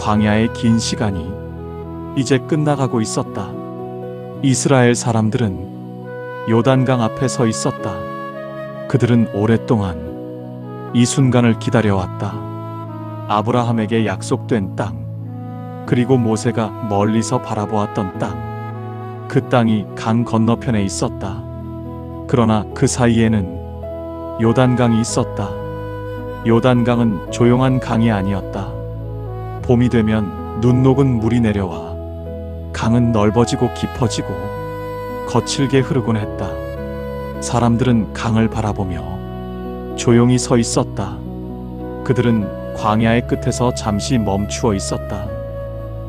광야의 긴 시간이 이제 끝나가고 있었다. 이스라엘 사람들은 요단강 앞에 서 있었다. 그들은 오랫동안 이 순간을 기다려왔다. 아브라함에게 약속된 땅, 그리고 모세가 멀리서 바라보았던 땅, 그 땅이 강 건너편에 있었다. 그러나 그 사이에는 요단강이 있었다. 요단강은 조용한 강이 아니었다. 봄이 되면 눈 녹은 물이 내려와 강은 넓어지고 깊어지고 거칠게 흐르곤 했다. 사람들은 강을 바라보며 조용히 서 있었다. 그들은 광야의 끝에서 잠시 멈추어 있었다.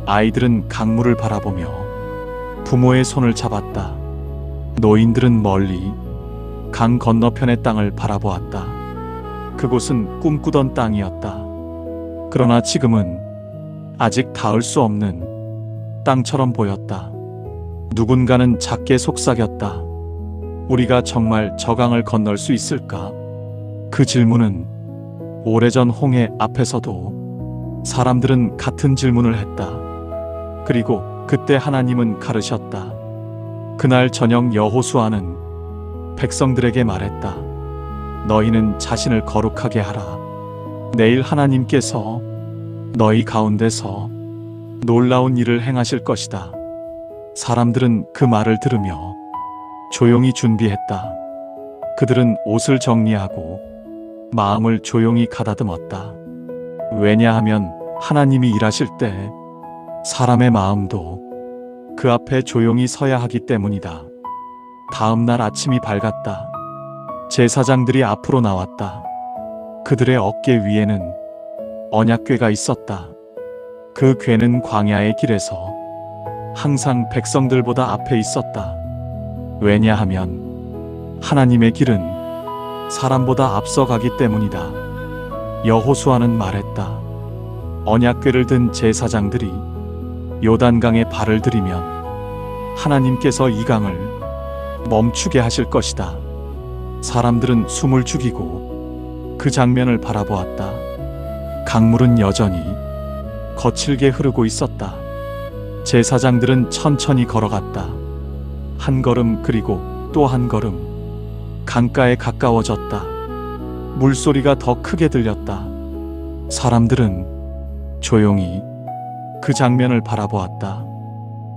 아이들은 강물을 바라보며 부모의 손을 잡았다. 노인들은 멀리 강 건너편의 땅을 바라보았다. 그곳은 꿈꾸던 땅이었다. 그러나 지금은 아직 닿을 수 없는 땅처럼 보였다. 누군가는 작게 속삭였다. 우리가 정말 저 강을 건널 수 있을까? 그 질문은 오래전 홍해 앞에서도 사람들은 같은 질문을 했다. 그리고 그때 하나님은 가르셨다. 그날 저녁 여호수아는 백성들에게 말했다. 너희는 자신을 거룩하게 하라. 내일 하나님께서 너희 가운데서 놀라운 일을 행하실 것이다. 사람들은 그 말을 들으며 조용히 준비했다. 그들은 옷을 정리하고 마음을 조용히 가다듬었다. 왜냐하면 하나님이 일하실 때 사람의 마음도 그 앞에 조용히 서야 하기 때문이다. 다음 날 아침이 밝았다. 제사장들이 앞으로 나왔다. 그들의 어깨 위에는 언약궤가 있었다. 그 궤는 광야의 길에서 항상 백성들보다 앞에 있었다. 왜냐하면 하나님의 길은 사람보다 앞서가기 때문이다. 여호수아는 말했다. 언약궤를 든 제사장들이 요단강에 발을 들이면 하나님께서 이 강을 멈추게 하실 것이다. 사람들은 숨을 죽이고 그 장면을 바라보았다. 강물은 여전히 거칠게 흐르고 있었다. 제사장들은 천천히 걸어갔다. 한 걸음 그리고 또 한 걸음. 강가에 가까워졌다. 물소리가 더 크게 들렸다. 사람들은 조용히 그 장면을 바라보았다.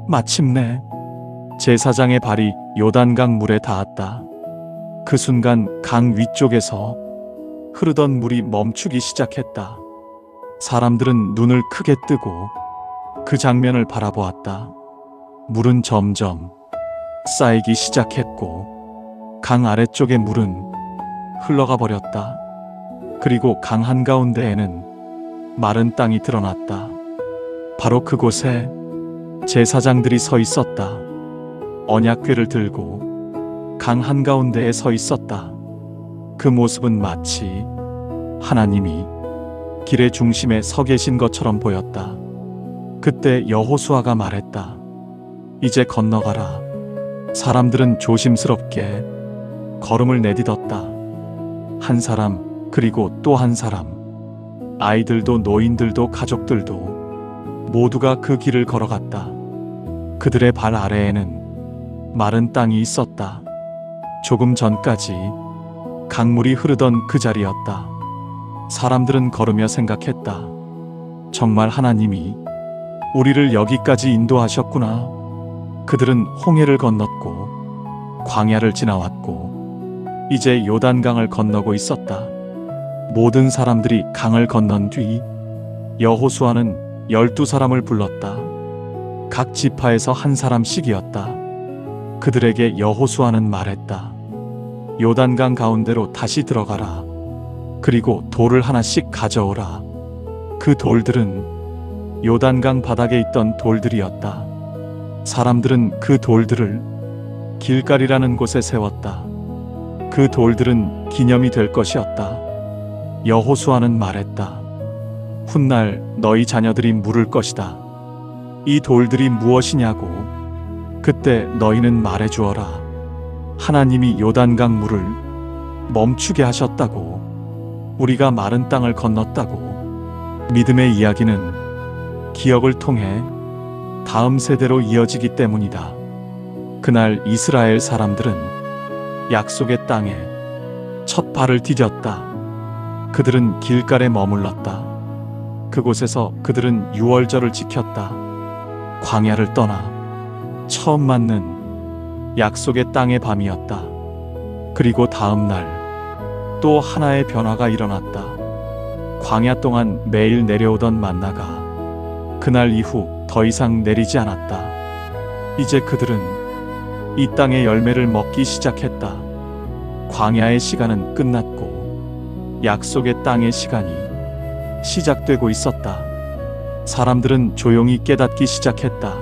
마침내 제사장의 발이 요단강 물에 닿았다. 그 순간 강 위쪽에서 흐르던 물이 멈추기 시작했다. 사람들은 눈을 크게 뜨고 그 장면을 바라보았다. 물은 점점 쌓이기 시작했고 강 아래쪽의 물은 흘러가 버렸다. 그리고 강 한가운데에는 마른 땅이 드러났다. 바로 그곳에 제사장들이 서 있었다. 언약궤를 들고 강 한가운데에 서 있었다. 그 모습은 마치 하나님이 길의 중심에 서 계신 것처럼 보였다. 그때 여호수아가 말했다. 이제 건너가라. 사람들은 조심스럽게 걸음을 내딛었다. 한 사람 그리고 또 한 사람. 아이들도 노인들도 가족들도 모두가 그 길을 걸어갔다. 그들의 발 아래에는 마른 땅이 있었다. 조금 전까지 강물이 흐르던 그 자리였다. 사람들은 걸으며 생각했다. 정말 하나님이 우리를 여기까지 인도하셨구나. 그들은 홍해를 건넜고 광야를 지나왔고 이제 요단강을 건너고 있었다. 모든 사람들이 강을 건넌 뒤 여호수아는 12사람을 불렀다. 각 지파에서 한 사람씩이었다. 그들에게 여호수아는 말했다. 요단강 가운데로 다시 들어가라. 그리고 돌을 하나씩 가져오라. 그 돌들은 요단강 바닥에 있던 돌들이었다. 사람들은 그 돌들을 길가리라는 곳에 세웠다. 그 돌들은 기념이 될 것이었다. 여호수아는 말했다. 훗날 너희 자녀들이 물을 것이다. 이 돌들이 무엇이냐고. 그때 너희는 말해주어라. 하나님이 요단강 물을 멈추게 하셨다고. 우리가 마른 땅을 건넜다고. 믿음의 이야기는 기억을 통해 다음 세대로 이어지기 때문이다. 그날 이스라엘 사람들은 약속의 땅에 첫 발을 디뎠다. 그들은 길갈에 머물렀다. 그곳에서 그들은 유월절을 지켰다. 광야를 떠나 처음 맞는 약속의 땅의 밤이었다. 그리고 다음 날 또 하나의 변화가 일어났다. 광야 동안 매일 내려오던 만나가 그날 이후 더 이상 내리지 않았다. 이제 그들은 이 땅의 열매를 먹기 시작했다. 광야의 시간은 끝났고 약속의 땅의 시간이 시작되고 있었다. 사람들은 조용히 깨닫기 시작했다.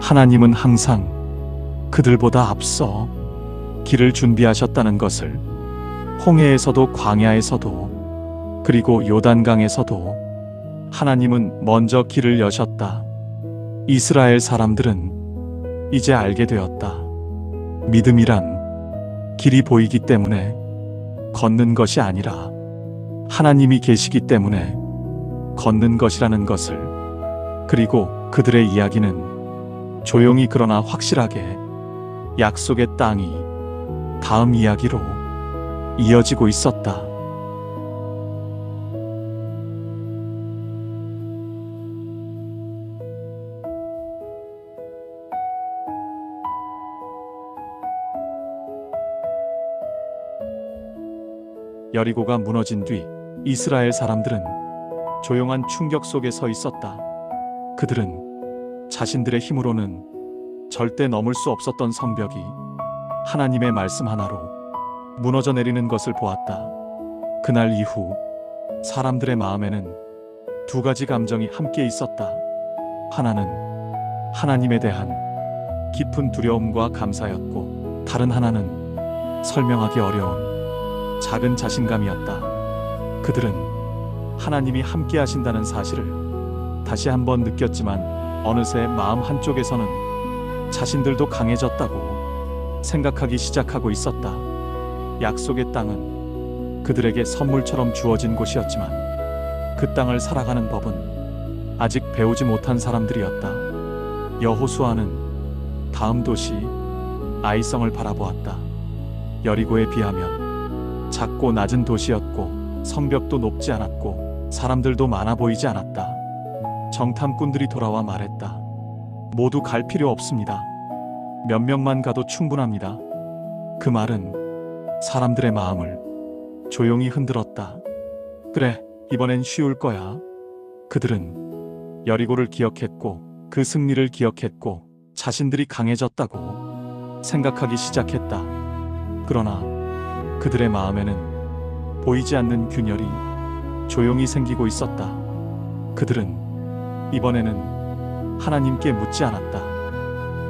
하나님은 항상 그들보다 앞서 길을 준비하셨다는 것을 홍해에서도 광야에서도 그리고 요단강에서도 하나님은 먼저 길을 여셨다. 이스라엘 사람들은 이제 알게 되었다. 믿음이란 길이 보이기 때문에 걷는 것이 아니라 하나님이 계시기 때문에 걷는 것이라는 것을. 그리고 그들의 이야기는 조용히 그러나 확실하게 약속의 땅이 다음 이야기로 이어지고 있었다. 여리고가 무너진 뒤 이스라엘 사람들은 조용한 충격 속에 서 있었다. 그들은 자신들의 힘으로는 절대 넘을 수 없었던 성벽이 하나님의 말씀 하나로 무너져 내리는 것을 보았다. 그날 이후 사람들의 마음에는 두 가지 감정이 함께 있었다. 하나는 하나님에 대한 깊은 두려움과 감사였고, 다른 하나는 설명하기 어려운 작은 자신감이었다. 그들은 하나님이 함께 하신다는 사실을 다시 한번 느꼈지만 어느새 마음 한쪽에서는 자신들도 강해졌다고 생각하기 시작하고 있었다. 약속의 땅은 그들에게 선물처럼 주어진 곳이었지만 그 땅을 살아가는 법은 아직 배우지 못한 사람들이었다. 여호수아는 다음 도시 아이성을 바라보았다. 여리고에 비하면 작고 낮은 도시였고 성벽도 높지 않았고 사람들도 많아 보이지 않았다. 정탐꾼들이 돌아와 말했다. 모두 갈 필요 없습니다. 몇 명만 가도 충분합니다. 그 말은 사람들의 마음을 조용히 흔들었다. 그래, 이번엔 쉬울 거야. 그들은 여리고를 기억했고 그 승리를 기억했고 자신들이 강해졌다고 생각하기 시작했다. 그러나 그들의 마음에는 보이지 않는 균열이 조용히 생기고 있었다. 그들은 이번에는 하나님께 묻지 않았다.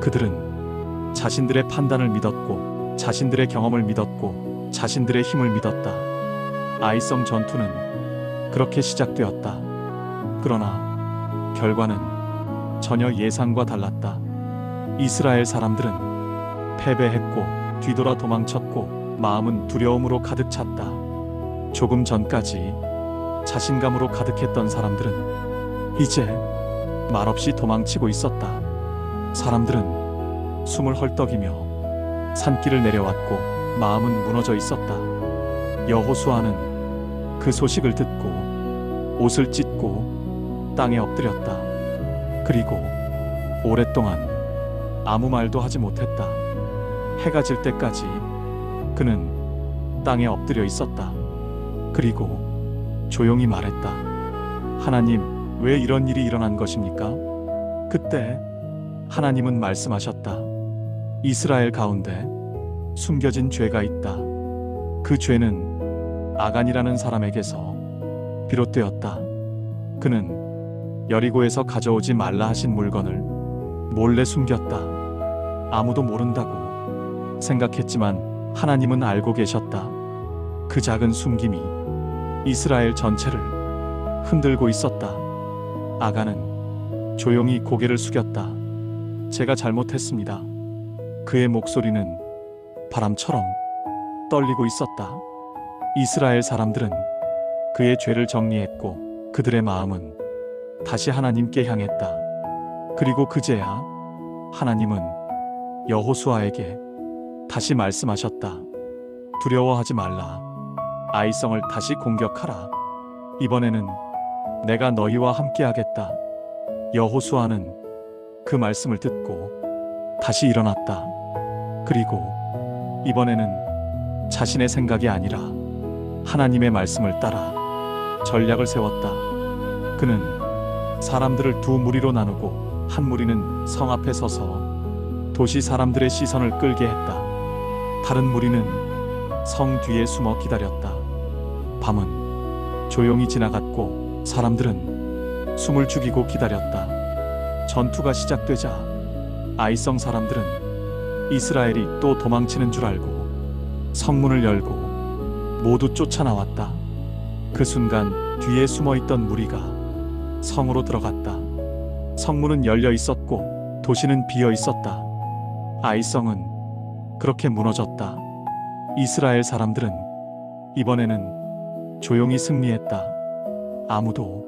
그들은 자신들의 판단을 믿었고 자신들의 경험을 믿었고 자신들의 힘을 믿었다. 아이성 전투는 그렇게 시작되었다. 그러나 결과는 전혀 예상과 달랐다. 이스라엘 사람들은 패배했고 뒤돌아 도망쳤고 마음은 두려움으로 가득 찼다. 조금 전까지 자신감으로 가득했던 사람들은 이제 말없이 도망치고 있었다. 사람들은 숨을 헐떡이며 산길을 내려왔고 마음은 무너져 있었다. 여호수아는 그 소식을 듣고 옷을 찢고 땅에 엎드렸다. 그리고 오랫동안 아무 말도 하지 못했다. 해가 질 때까지 그는 땅에 엎드려 있었다. 그리고 조용히 말했다. 하나님, 왜 이런 일이 일어난 것입니까? 그때 하나님은 말씀하셨다. 이스라엘 가운데 숨겨진 죄가 있다. 그 죄는 아간이라는 사람에게서 비롯되었다. 그는 여리고에서 가져오지 말라 하신 물건을 몰래 숨겼다. 아무도 모른다고 생각했지만 하나님은 알고 계셨다. 그 작은 숨김이 이스라엘 전체를 흔들고 있었다. 아간은 조용히 고개를 숙였다. 제가 잘못했습니다. 그의 목소리는 바람처럼 떨리고 있었다. 이스라엘 사람들은 그의 죄를 정리했고 그들의 마음은 다시 하나님께 향했다. 그리고 그제야 하나님은 여호수아에게 다시 말씀하셨다. 두려워하지 말라. 아이성을 다시 공격하라. 이번에는 내가 너희와 함께하겠다. 여호수아는 그 말씀을 듣고 다시 일어났다. 그리고 이번에는 자신의 생각이 아니라 하나님의 말씀을 따라 전략을 세웠다. 그는 사람들을 두 무리로 나누고 한 무리는 성 앞에 서서 도시 사람들의 시선을 끌게 했다. 다른 무리는 성 뒤에 숨어 기다렸다. 밤은 조용히 지나갔고 사람들은 숨을 죽이고 기다렸다. 전투가 시작되자 아이성 사람들은 이스라엘이 또 도망치는 줄 알고 성문을 열고 모두 쫓아나왔다. 그 순간 뒤에 숨어있던 무리가 성으로 들어갔다. 성문은 열려 있었고 도시는 비어 있었다. 아이성은 그렇게 무너졌다. 이스라엘 사람들은 이번에는 조용히 승리했다. 아무도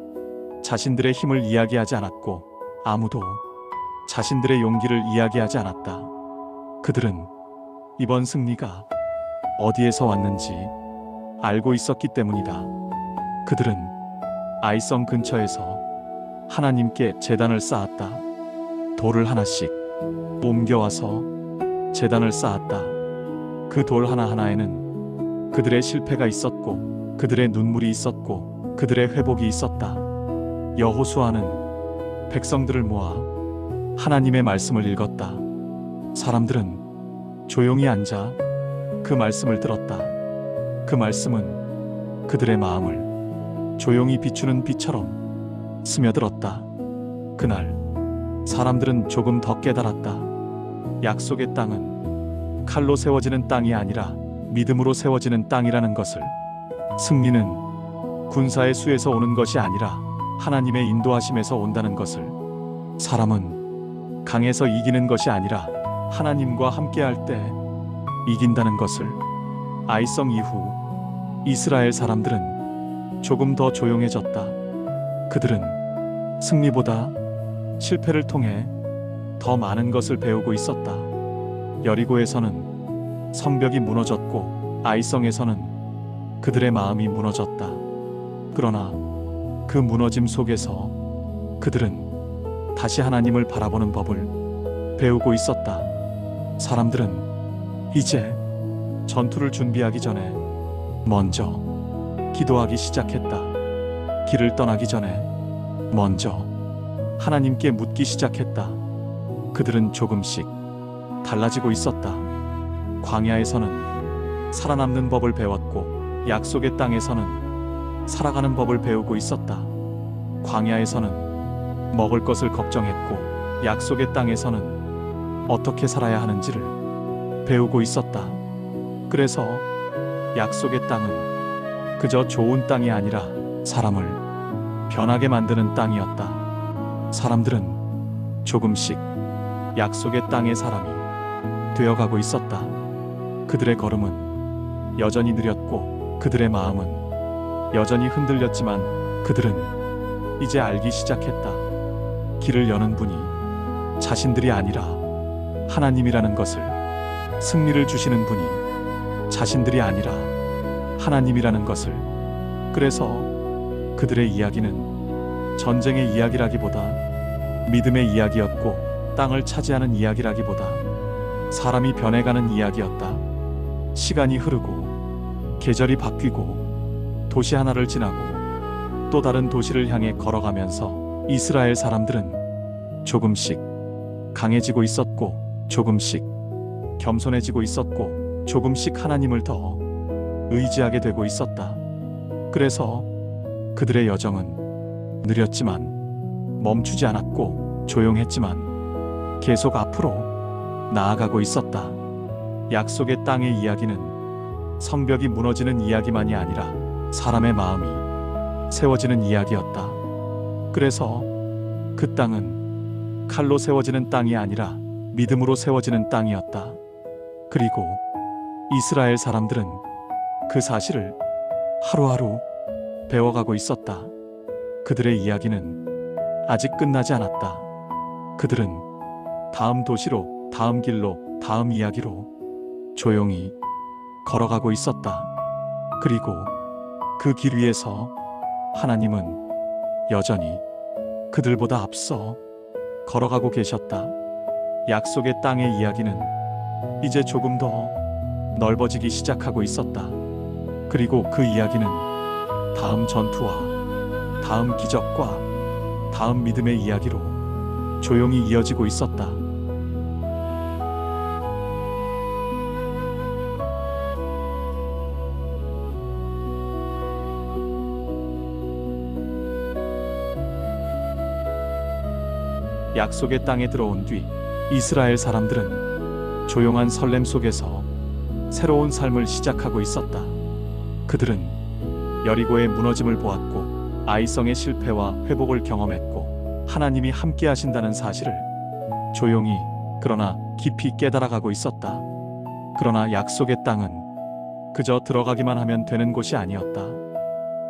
자신들의 힘을 이야기하지 않았고 아무도 자신들의 용기를 이야기하지 않았다. 그들은 이번 승리가 어디에서 왔는지 알고 있었기 때문이다. 그들은 아이성 근처에서 하나님께 제단을 쌓았다. 돌을 하나씩 옮겨와서 제단을 쌓았다. 그 돌 하나하나에는 그들의 실패가 있었고 그들의 눈물이 있었고 그들의 회복이 있었다. 여호수아는 백성들을 모아 하나님의 말씀을 읽었다. 사람들은 조용히 앉아 그 말씀을 들었다. 그 말씀은 그들의 마음을 조용히 비추는 빛처럼 스며들었다. 그날 사람들은 조금 더 깨달았다. 약속의 땅은 칼로 세워지는 땅이 아니라 믿음으로 세워지는 땅이라는 것을. 승리는 군사의 수에서 오는 것이 아니라 하나님의 인도하심에서 온다는 것을. 사람은 강해서 이기는 것이 아니라 하나님과 함께할 때 이긴다는 것을. 아이성 이후 이스라엘 사람들은 조금 더 조용해졌다. 그들은 승리보다 실패를 통해 더 많은 것을 배우고 있었다. 여리고에서는 성벽이 무너졌고 아이성에서는 그들의 마음이 무너졌다. 그러나 그 무너짐 속에서 그들은 다시 하나님을 바라보는 법을 배우고 있었다. 사람들은 이제 전투를 준비하기 전에 먼저 기도하기 시작했다. 길을 떠나기 전에 먼저 하나님께 묻기 시작했다. 그들은 조금씩 달라지고 있었다. 광야에서는 살아남는 법을 배웠고 약속의 땅에서는 살아가는 법을 배우고 있었다. 광야에서는 먹을 것을 걱정했고 약속의 땅에서는 어떻게 살아야 하는지를 배우고 있었다. 그래서 약속의 땅은 그저 좋은 땅이 아니라 사람을 변하게 만드는 땅이었다. 사람들은 조금씩 약속의 땅의 사람이 되어가고 있었다. 그들의 걸음은 여전히 느렸고 그들의 마음은 여전히 흔들렸지만 그들은 이제 알기 시작했다. 길을 여는 분이 자신들이 아니라 하나님이라는 것을. 승리를 주시는 분이 자신들이 아니라 하나님이라는 것을. 그래서 그들의 이야기는 전쟁의 이야기라기보다 믿음의 이야기였고 땅을 차지하는 이야기라기보다 사람이 변해가는 이야기였다. 시간이 흐르고 계절이 바뀌고 도시 하나를 지나고 또 다른 도시를 향해 걸어가면서 이스라엘 사람들은 조금씩 강해지고 있었고 조금씩 겸손해지고 있었고 조금씩 하나님을 더 의지하게 되고 있었다. 그래서 그들의 여정은 느렸지만 멈추지 않았고 조용했지만 계속 앞으로 나아가고 있었다. 약속의 땅의 이야기는 성벽이 무너지는 이야기만이 아니라 사람의 마음이 세워지는 이야기였다. 그래서 그 땅은 칼로 세워지는 땅이 아니라 믿음으로 세워지는 땅이었다. 그리고 이스라엘 사람들은 그 사실을 하루하루 배워가고 있었다. 그들의 이야기는 아직 끝나지 않았다. 그들은 다음 도시로, 다음 길로, 다음 이야기로 조용히 걸어가고 있었다. 그리고 그 길 위에서 하나님은 여전히 그들보다 앞서 걸어가고 계셨다. 약속의 땅의 이야기는 이제 조금 더 넓어지기 시작하고 있었다. 그리고 그 이야기는 다음 전투와 다음 기적과 다음 믿음의 이야기로 조용히 이어지고 있었다. 약속의 땅에 들어온 뒤 이스라엘 사람들은 조용한 설렘 속에서 새로운 삶을 시작하고 있었다. 그들은 여리고의 무너짐을 보았고 아이성의 실패와 회복을 경험했고 하나님이 함께 하신다는 사실을 조용히 그러나 깊이 깨달아가고 있었다. 그러나 약속의 땅은 그저 들어가기만 하면 되는 곳이 아니었다.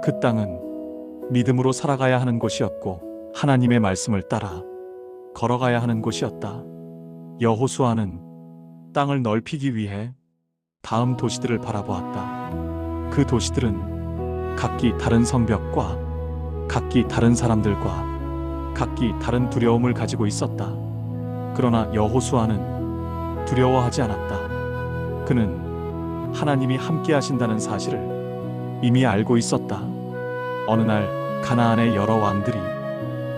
그 땅은 믿음으로 살아가야 하는 곳이었고 하나님의 말씀을 따라 걸어가야 하는 곳이었다. 여호수아는 땅을 넓히기 위해 다음 도시들을 바라보았다. 그 도시들은 각기 다른 성벽과 각기 다른 사람들과 각기 다른 두려움을 가지고 있었다. 그러나 여호수아는 두려워하지 않았다. 그는 하나님이 함께 하신다는 사실을 이미 알고 있었다. 어느 날 가나안의 여러 왕들이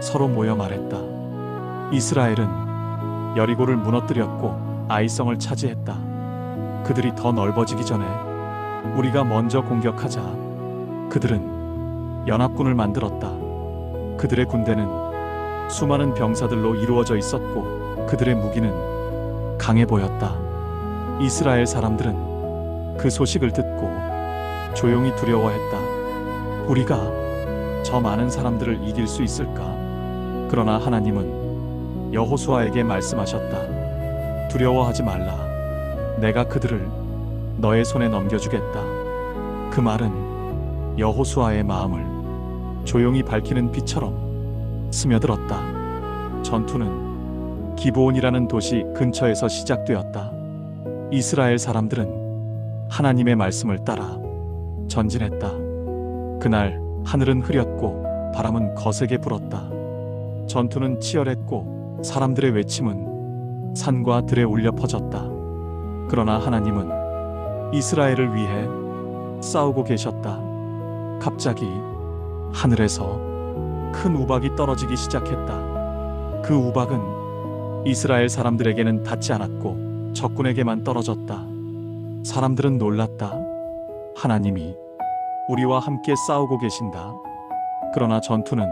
서로 모여 말했다. 이스라엘은 여리고를 무너뜨렸고 아이성을 차지했다. 그들이 더 넓어지기 전에 우리가 먼저 공격하자. 그들은 연합군을 만들었다. 그들의 군대는 수많은 병사들로 이루어져 있었고 그들의 무기는 강해 보였다. 이스라엘 사람들은 그 소식을 듣고 조용히 두려워했다. 우리가 저 많은 사람들을 이길 수 있을까? 그러나 하나님은 여호수아에게 말씀하셨다. 두려워하지 말라. 내가 그들을 너의 손에 넘겨주겠다. 그 말은 여호수아의 마음을 조용히 밝히는 빛처럼 스며들었다. 전투는 기브온이라는 도시 근처에서 시작되었다. 이스라엘 사람들은 하나님의 말씀을 따라 전진했다. 그날 하늘은 흐렸고 바람은 거세게 불었다. 전투는 치열했고 사람들의 외침은 산과 들에 울려 퍼졌다. 그러나 하나님은 이스라엘을 위해 싸우고 계셨다. 갑자기 하늘에서 큰 우박이 떨어지기 시작했다. 그 우박은 이스라엘 사람들에게는 닿지 않았고 적군에게만 떨어졌다. 사람들은 놀랐다. 하나님이 우리와 함께 싸우고 계신다. 그러나 전투는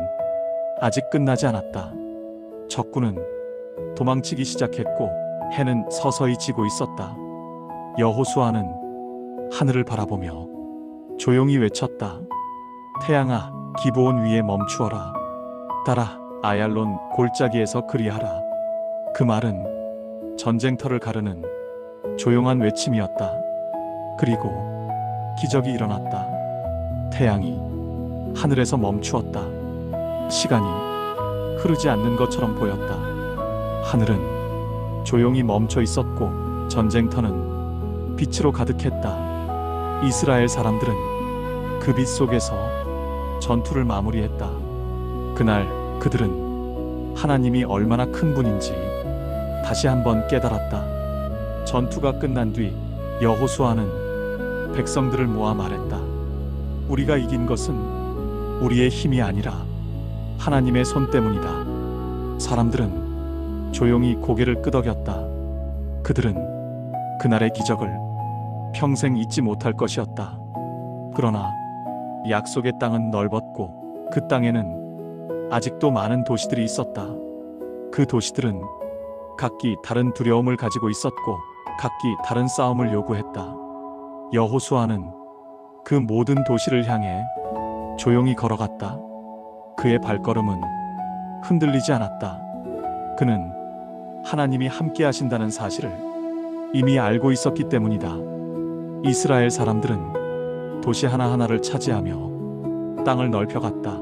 아직 끝나지 않았다. 적군은 도망치기 시작했고 해는 서서히 지고 있었다. 여호수아는 하늘을 바라보며 조용히 외쳤다. 태양아, 기브온 위에 멈추어라. 달아, 아얄론 골짜기에서 그리하라. 그 말은 전쟁터를 가르는 조용한 외침이었다. 그리고 기적이 일어났다. 태양이 하늘에서 멈추었다. 시간이 흐르지 않는 것처럼 보였다. 하늘은 조용히 멈춰 있었고 전쟁터는 빛으로 가득했다. 이스라엘 사람들은 그 빛 속에서 전투를 마무리했다. 그날 그들은 하나님이 얼마나 큰 분인지 다시 한번 깨달았다. 전투가 끝난 뒤 여호수아는 백성들을 모아 말했다. 우리가 이긴 것은 우리의 힘이 아니라 하나님의 손 때문이다. 사람들은 조용히 고개를 끄덕였다. 그들은 그날의 기적을 평생 잊지 못할 것이었다. 그러나 약속의 땅은 넓었고 그 땅에는 아직도 많은 도시들이 있었다. 그 도시들은 각기 다른 두려움을 가지고 있었고 각기 다른 싸움을 요구했다. 여호수아는 그 모든 도시를 향해 조용히 걸어갔다. 그의 발걸음은 흔들리지 않았다. 그는 하나님이 함께 하신다는 사실을 이미 알고 있었기 때문이다. 이스라엘 사람들은 도시 하나하나를 차지하며 땅을 넓혀갔다.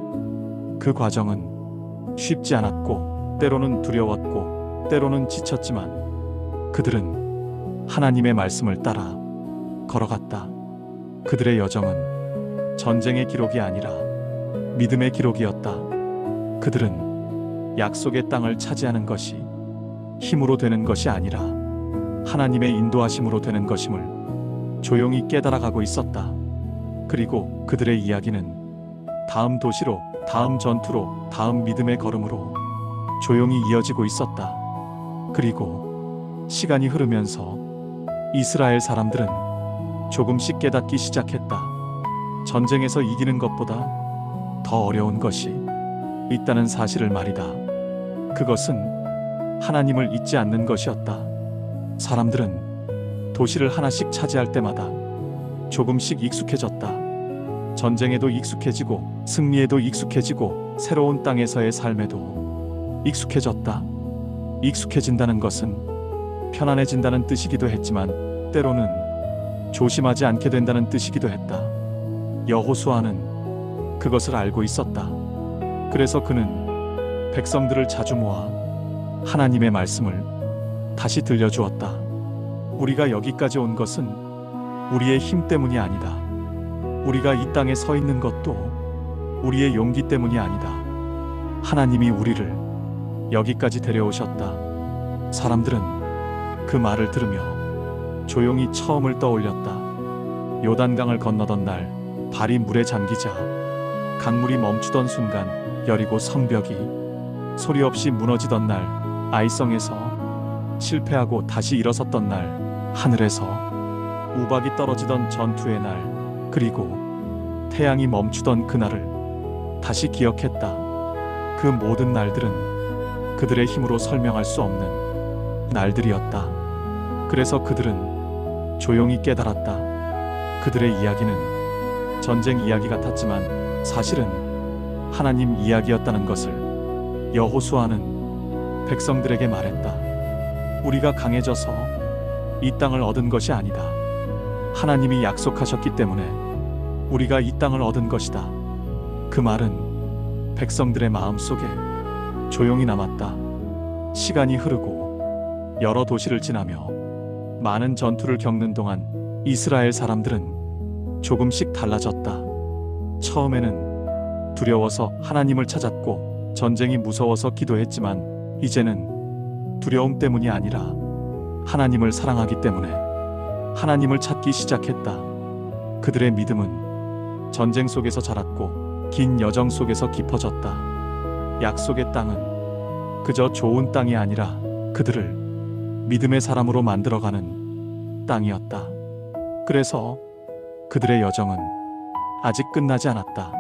그 과정은 쉽지 않았고 때로는 두려웠고 때로는 지쳤지만 그들은 하나님의 말씀을 따라 걸어갔다. 그들의 여정은 전쟁의 기록이 아니라 믿음의 기록이었다. 그들은 약속의 땅을 차지하는 것이 힘으로 되는 것이 아니라 하나님의 인도하심으로 되는 것임을 조용히 깨달아가고 있었다. 그리고 그들의 이야기는 다음 도시로, 다음 전투로, 다음 믿음의 걸음으로 조용히 이어지고 있었다. 그리고 시간이 흐르면서 이스라엘 사람들은 조금씩 깨닫기 시작했다. 전쟁에서 이기는 것보다 더 어려운 것이 있다는 사실을 말이다. 그것은 하나님을 잊지 않는 것이었다. 사람들은 도시를 하나씩 차지할 때마다 조금씩 익숙해졌다. 전쟁에도 익숙해지고 승리에도 익숙해지고 새로운 땅에서의 삶에도 익숙해졌다. 익숙해진다는 것은 편안해진다는 뜻이기도 했지만 때로는 조심하지 않게 된다는 뜻이기도 했다. 여호수아는 그것을 알고 있었다. 그래서 그는 백성들을 자주 모아 하나님의 말씀을 다시 들려주었다. 우리가 여기까지 온 것은 우리의 힘 때문이 아니다. 우리가 이 땅에 서 있는 것도 우리의 용기 때문이 아니다. 하나님이 우리를 여기까지 데려오셨다. 사람들은 그 말을 들으며 조용히 처음을 떠올렸다. 요단강을 건너던 날 발이 물에 잠기자 강물이 멈추던 순간 여리고 성벽이 소리 없이 무너지던 날 아이성에서 실패하고 다시 일어섰던 날 하늘에서 우박이 떨어지던 전투의 날 그리고 태양이 멈추던 그날을 다시 기억했다. 그 모든 날들은 그들의 힘으로 설명할 수 없는 날들이었다. 그래서 그들은 조용히 깨달았다. 그들의 이야기는 전쟁 이야기 같았지만 사실은 하나님 이야기였다는 것을 여호수아는 백성들에게 말했다. 우리가 강해져서 이 땅을 얻은 것이 아니다. 하나님이 약속하셨기 때문에 우리가 이 땅을 얻은 것이다. 그 말은 백성들의 마음속에 조용히 남았다. 시간이 흐르고 여러 도시를 지나며 많은 전투를 겪는 동안 이스라엘 사람들은 조금씩 달라졌다. 처음에는 두려워서 하나님을 찾았고 전쟁이 무서워서 기도했지만 이제는 두려움 때문이 아니라 하나님을 사랑하기 때문에 하나님을 찾기 시작했다. 그들의 믿음은 전쟁 속에서 자랐고 긴 여정 속에서 깊어졌다. 약속의 땅은 그저 좋은 땅이 아니라 그들을 믿음의 사람으로 만들어가는 땅이었다. 그래서 그들의 여정은 아직 끝나지 않았다.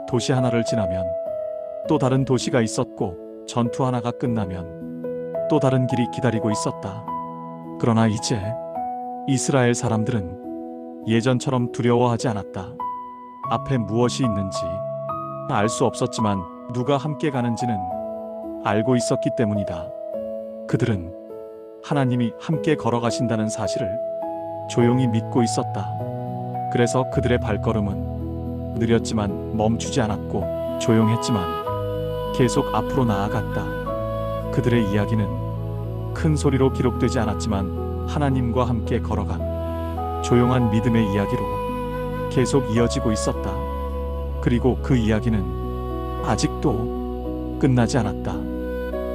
도시 하나를 지나면 또 다른 도시가 있었고 전투 하나가 끝나면 또 다른 길이 기다리고 있었다. 그러나 이제 이스라엘 사람들은 예전처럼 두려워하지 않았다. 앞에 무엇이 있는지 알 수 없었지만 누가 함께 가는지는 알고 있었기 때문이다. 그들은 하나님이 함께 걸어가신다는 사실을 조용히 믿고 있었다. 그래서 그들의 발걸음은 느렸지만 멈추지 않았고 조용했지만 계속 앞으로 나아갔다. 그들의 이야기는 큰 소리로 기록되지 않았지만 하나님과 함께 걸어간 조용한 믿음의 이야기로 계속 이어지고 있었다. 그리고 그 이야기는 아직도 끝나지 않았다.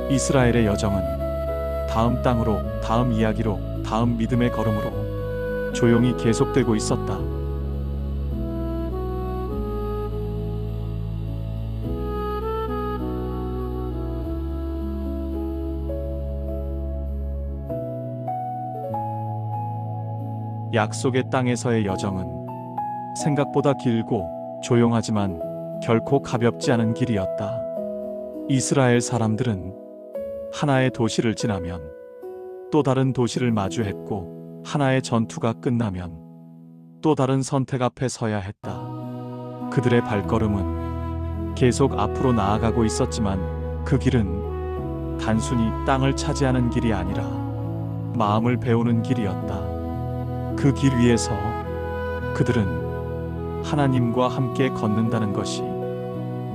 이스라엘의 여정은 다음 땅으로, 다음 이야기로, 다음 믿음의 걸음으로 조용히 계속되고 있었다. 약속의 땅에서의 여정은 생각보다 길고 조용하지만 결코 가볍지 않은 길이었다. 이스라엘 사람들은 하나의 도시를 지나면 또 다른 도시를 마주했고 하나의 전투가 끝나면 또 다른 선택 앞에 서야 했다. 그들의 발걸음은 계속 앞으로 나아가고 있었지만 그 길은 단순히 땅을 차지하는 길이 아니라 마음을 배우는 길이었다. 그 길 위에서 그들은 하나님과 함께 걷는다는 것이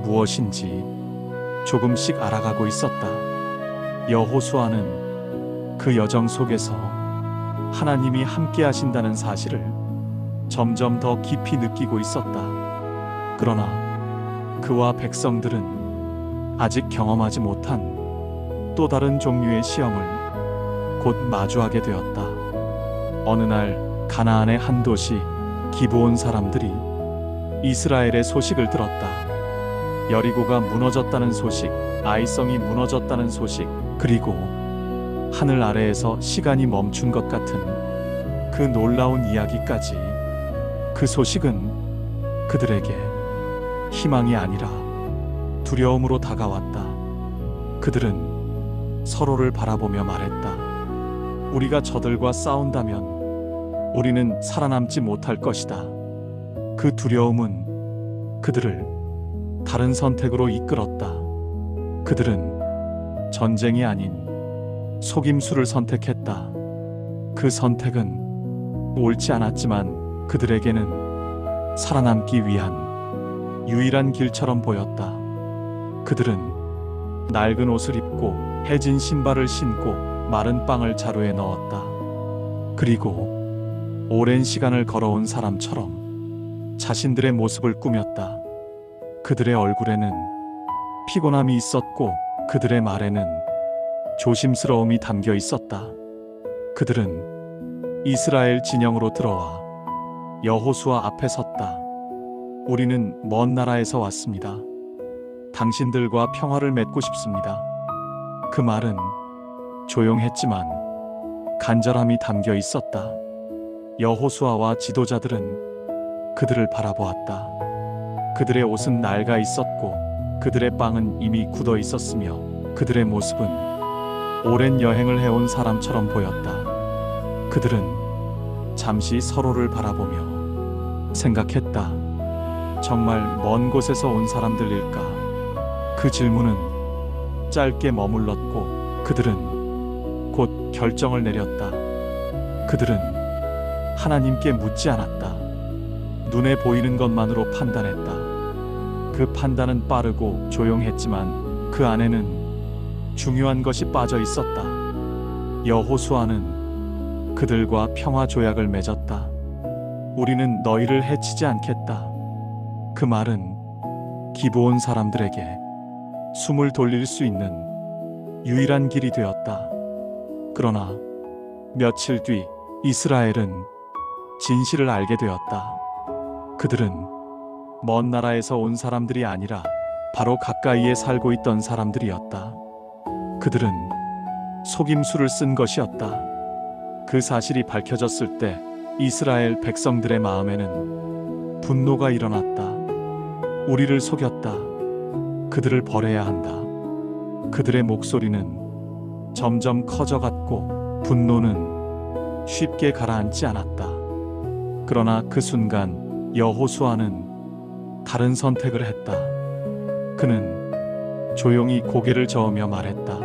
무엇인지 조금씩 알아가고 있었다. 여호수아는 그 여정 속에서 하나님이 함께 하신다는 사실을 점점 더 깊이 느끼고 있었다. 그러나 그와 백성들은 아직 경험하지 못한 또 다른 종류의 시험을 곧 마주하게 되었다. 어느 날 가나안의 한 도시 기브온 사람들이 이스라엘의 소식을 들었다. 여리고가 무너졌다는 소식, 아이성이 무너졌다는 소식, 그리고 하늘 아래에서 시간이 멈춘 것 같은 그 놀라운 이야기까지. 그 소식은 그들에게 희망이 아니라 두려움으로 다가왔다. 그들은 서로를 바라보며 말했다. 우리가 저들과 싸운다면 우리는 살아남지 못할 것이다. 그 두려움은 그들을 다른 선택으로 이끌었다. 그들은 전쟁이 아닌 속임수를 선택했다. 그 선택은 옳지 않았지만 그들에게는 살아남기 위한 유일한 길처럼 보였다. 그들은 낡은 옷을 입고 해진 신발을 신고 마른 빵을 자루에 넣었다. 그리고 오랜 시간을 걸어온 사람처럼 자신들의 모습을 꾸몄다. 그들의 얼굴에는 피곤함이 있었고 그들의 말에는 조심스러움이 담겨 있었다. 그들은 이스라엘 진영으로 들어와 여호수아 앞에 섰다. 우리는 먼 나라에서 왔습니다. 당신들과 평화를 맺고 싶습니다. 그 말은 조용했지만 간절함이 담겨 있었다. 여호수아와 지도자들은 그들을 바라보았다. 그들의 옷은 낡아 있었고 그들의 빵은 이미 굳어 있었으며 그들의 모습은 오랜 여행을 해온 사람처럼 보였다. 그들은 잠시 서로를 바라보며 생각했다. 정말 먼 곳에서 온 사람들일까? 그 질문은 짧게 머물렀고 그들은 곧 결정을 내렸다. 그들은 하나님께 묻지 않았다. 눈에 보이는 것만으로 판단했다. 그 판단은 빠르고 조용했지만 그 안에는 중요한 것이 빠져 있었다. 여호수아는 그들과 평화 조약을 맺었다. 우리는 너희를 해치지 않겠다. 그 말은 기브온 사람들에게 숨을 돌릴 수 있는 유일한 길이 되었다. 그러나 며칠 뒤 이스라엘은 진실을 알게 되었다. 그들은 먼 나라에서 온 사람들이 아니라 바로 가까이에 살고 있던 사람들이었다. 그들은 속임수를 쓴 것이었다. 그 사실이 밝혀졌을 때 이스라엘 백성들의 마음에는 분노가 일어났다. 우리를 속였다. 그들을 벌해야 한다. 그들의 목소리는 점점 커져갔고 분노는 쉽게 가라앉지 않았다. 그러나 그 순간 여호수아는 다른 선택을 했다. 그는 조용히 고개를 저으며 말했다.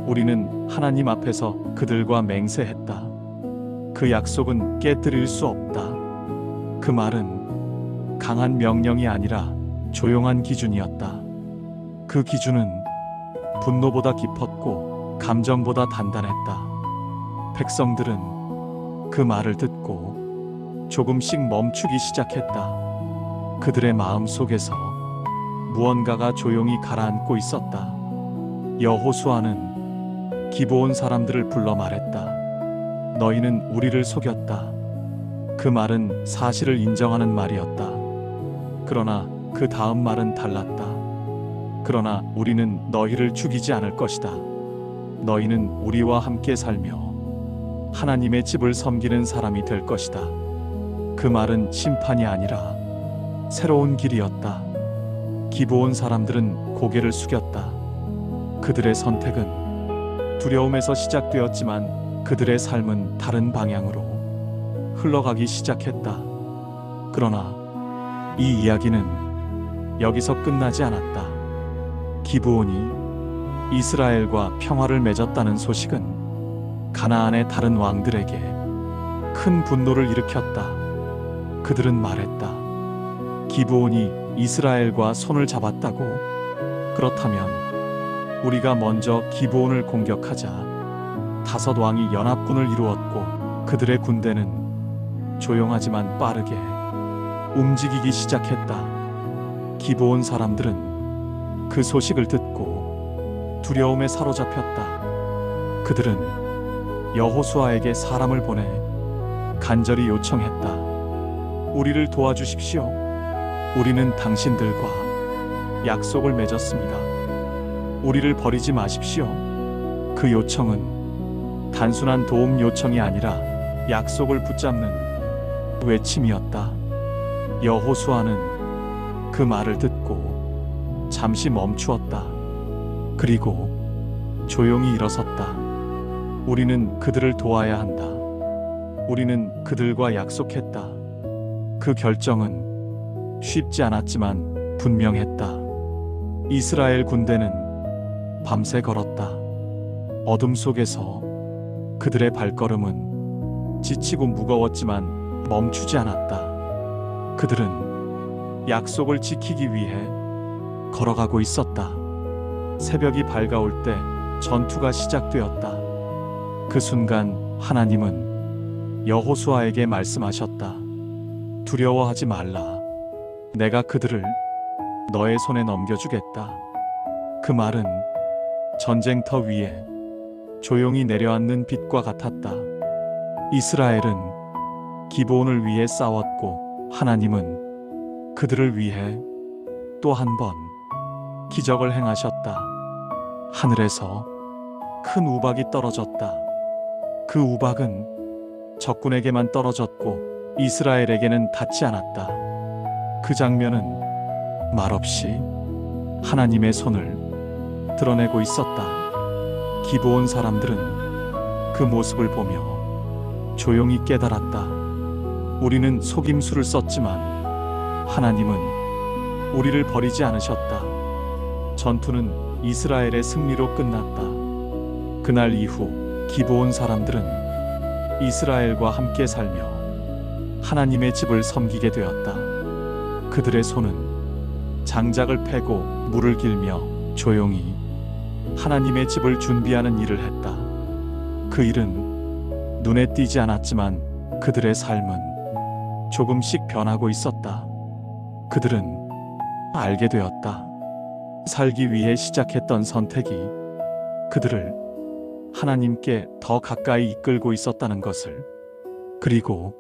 우리는 하나님 앞에서 그들과 맹세했다. 그 약속은 깨뜨릴 수 없다. 그 말은 강한 명령이 아니라 조용한 기준이었다. 그 기준은 분노보다 깊었고 감정보다 단단했다. 백성들은 그 말을 듣고 조금씩 멈추기 시작했다. 그들의 마음 속에서 무언가가 조용히 가라앉고 있었다. 여호수아는 기브온 사람들을 불러 말했다. 너희는 우리를 속였다. 그 말은 사실을 인정하는 말이었다. 그러나 그 다음 말은 달랐다. 그러나 우리는 너희를 죽이지 않을 것이다. 너희는 우리와 함께 살며 하나님의 집을 섬기는 사람이 될 것이다. 그 말은 심판이 아니라 새로운 길이었다. 기브온 사람들은 고개를 숙였다. 그들의 선택은 두려움에서 시작되었지만 그들의 삶은 다른 방향으로 흘러가기 시작했다. 그러나 이 이야기는 여기서 끝나지 않았다. 기브온이 이스라엘과 평화를 맺었다는 소식은 가나안의 다른 왕들에게 큰 분노를 일으켰다. 그들은 말했다. 기브온이 이스라엘과 손을 잡았다고? 그렇다면 우리가 먼저 기브온을 공격하자. 다섯 왕이 연합군을 이루었고 그들의 군대는 조용하지만 빠르게 움직이기 시작했다. 기브온 사람들은 그 소식을 듣고 두려움에 사로잡혔다. 그들은 여호수아에게 사람을 보내 간절히 요청했다. 우리를 도와주십시오. 우리는 당신들과 약속을 맺었습니다. 우리를 버리지 마십시오. 그 요청은 단순한 도움 요청이 아니라 약속을 붙잡는 외침이었다. 여호수아는 그 말을 듣고 잠시 멈추었다. 그리고 조용히 일어섰다. 우리는 그들을 도와야 한다. 우리는 그들과 약속했다. 그 결정은 쉽지 않았지만 분명했다. 이스라엘 군대는 밤새 걸었다. 어둠 속에서 그들의 발걸음은 지치고 무거웠지만 멈추지 않았다. 그들은 약속을 지키기 위해 걸어가고 있었다. 새벽이 밝아올 때 전투가 시작되었다. 그 순간 하나님은 여호수아에게 말씀하셨다. 두려워하지 말라. 내가 그들을 너의 손에 넘겨주겠다. 그 말은 전쟁터 위에 조용히 내려앉는 빛과 같았다. 이스라엘은 기브온을 위해 싸웠고 하나님은 그들을 위해 또 한 번 기적을 행하셨다. 하늘에서 큰 우박이 떨어졌다. 그 우박은 적군에게만 떨어졌고 이스라엘에게는 닿지 않았다. 그 장면은 말없이 하나님의 손을 드러내고 있었다. 기브온 사람들은 그 모습을 보며 조용히 깨달았다. 우리는 속임수를 썼지만 하나님은 우리를 버리지 않으셨다. 전투는 이스라엘의 승리로 끝났다. 그날 이후 기브온 사람들은 이스라엘과 함께 살며 하나님의 집을 섬기게 되었다. 그들의 손은 장작을 패고 물을 길며 조용히 하나님의 집을 준비하는 일을 했다. 그 일은 눈에 띄지 않았지만 그들의 삶은 조금씩 변하고 있었다. 그들은 알게 되었다. 살기 위해 시작했던 선택이 그들을 하나님께 더 가까이 이끌고 있었다는 것을, 그리고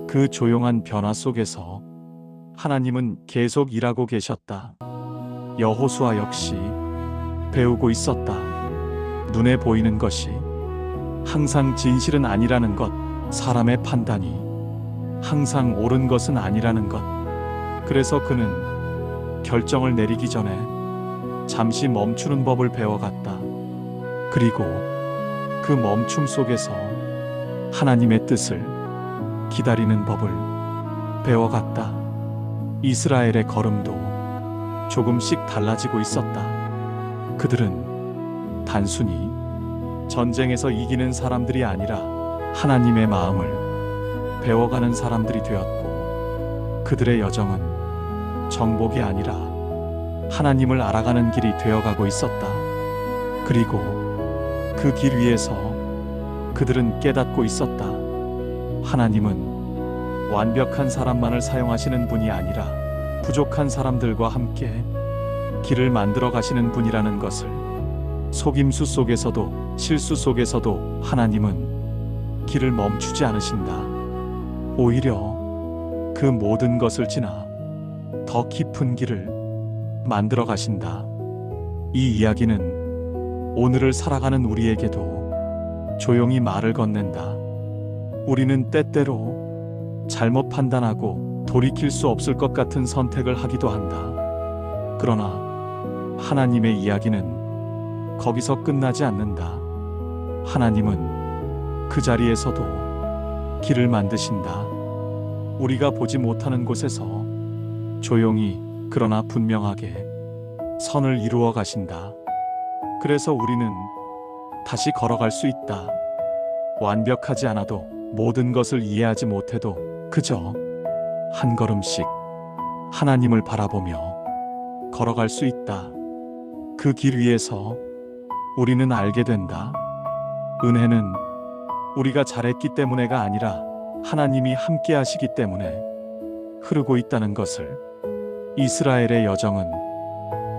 그 조용한 변화 속에서 하나님은 계속 일하고 계셨다. 여호수아 역시 배우고 있었다. 눈에 보이는 것이 항상 진실은 아니라는 것, 사람의 판단이 항상 옳은 것은 아니라는 것. 그래서 그는 결정을 내리기 전에 잠시 멈추는 법을 배워갔다. 그리고 그 멈춤 속에서 하나님의 뜻을 기다리는 법을 배워갔다. 이스라엘의 걸음도 조금씩 달라지고 있었다. 그들은 단순히 전쟁에서 이기는 사람들이 아니라 하나님의 마음을 배워가는 사람들이 되었고, 그들의 여정은 정복이 아니라 하나님을 알아가는 길이 되어가고 있었다. 그리고 그 길 위에서 그들은 깨닫고 있었다. 하나님은 완벽한 사람만을 사용하시는 분이 아니라 부족한 사람들과 함께 길을 만들어 가시는 분이라는 것을, 속임수 속에서도 실수 속에서도 하나님은 길을 멈추지 않으신다. 오히려 그 모든 것을 지나 더 깊은 길을 만들어 가신다. 이 이야기는 오늘을 살아가는 우리에게도 조용히 말을 건넨다. 우리는 때때로 잘못 판단하고 돌이킬 수 없을 것 같은 선택을 하기도 한다. 그러나 하나님의 이야기는 거기서 끝나지 않는다. 하나님은 그 자리에서도 길을 만드신다. 우리가 보지 못하는 곳에서 조용히 그러나 분명하게 선을 이루어 가신다. 그래서 우리는 다시 걸어갈 수 있다. 완벽하지 않아도, 모든 것을 이해하지 못해도 그저 한 걸음씩 하나님을 바라보며 걸어갈 수 있다. 그 길 위에서 우리는 알게 된다. 은혜는 우리가 잘했기 때문에가 아니라 하나님이 함께 하시기 때문에 흐르고 있다는 것을. 이스라엘의 여정은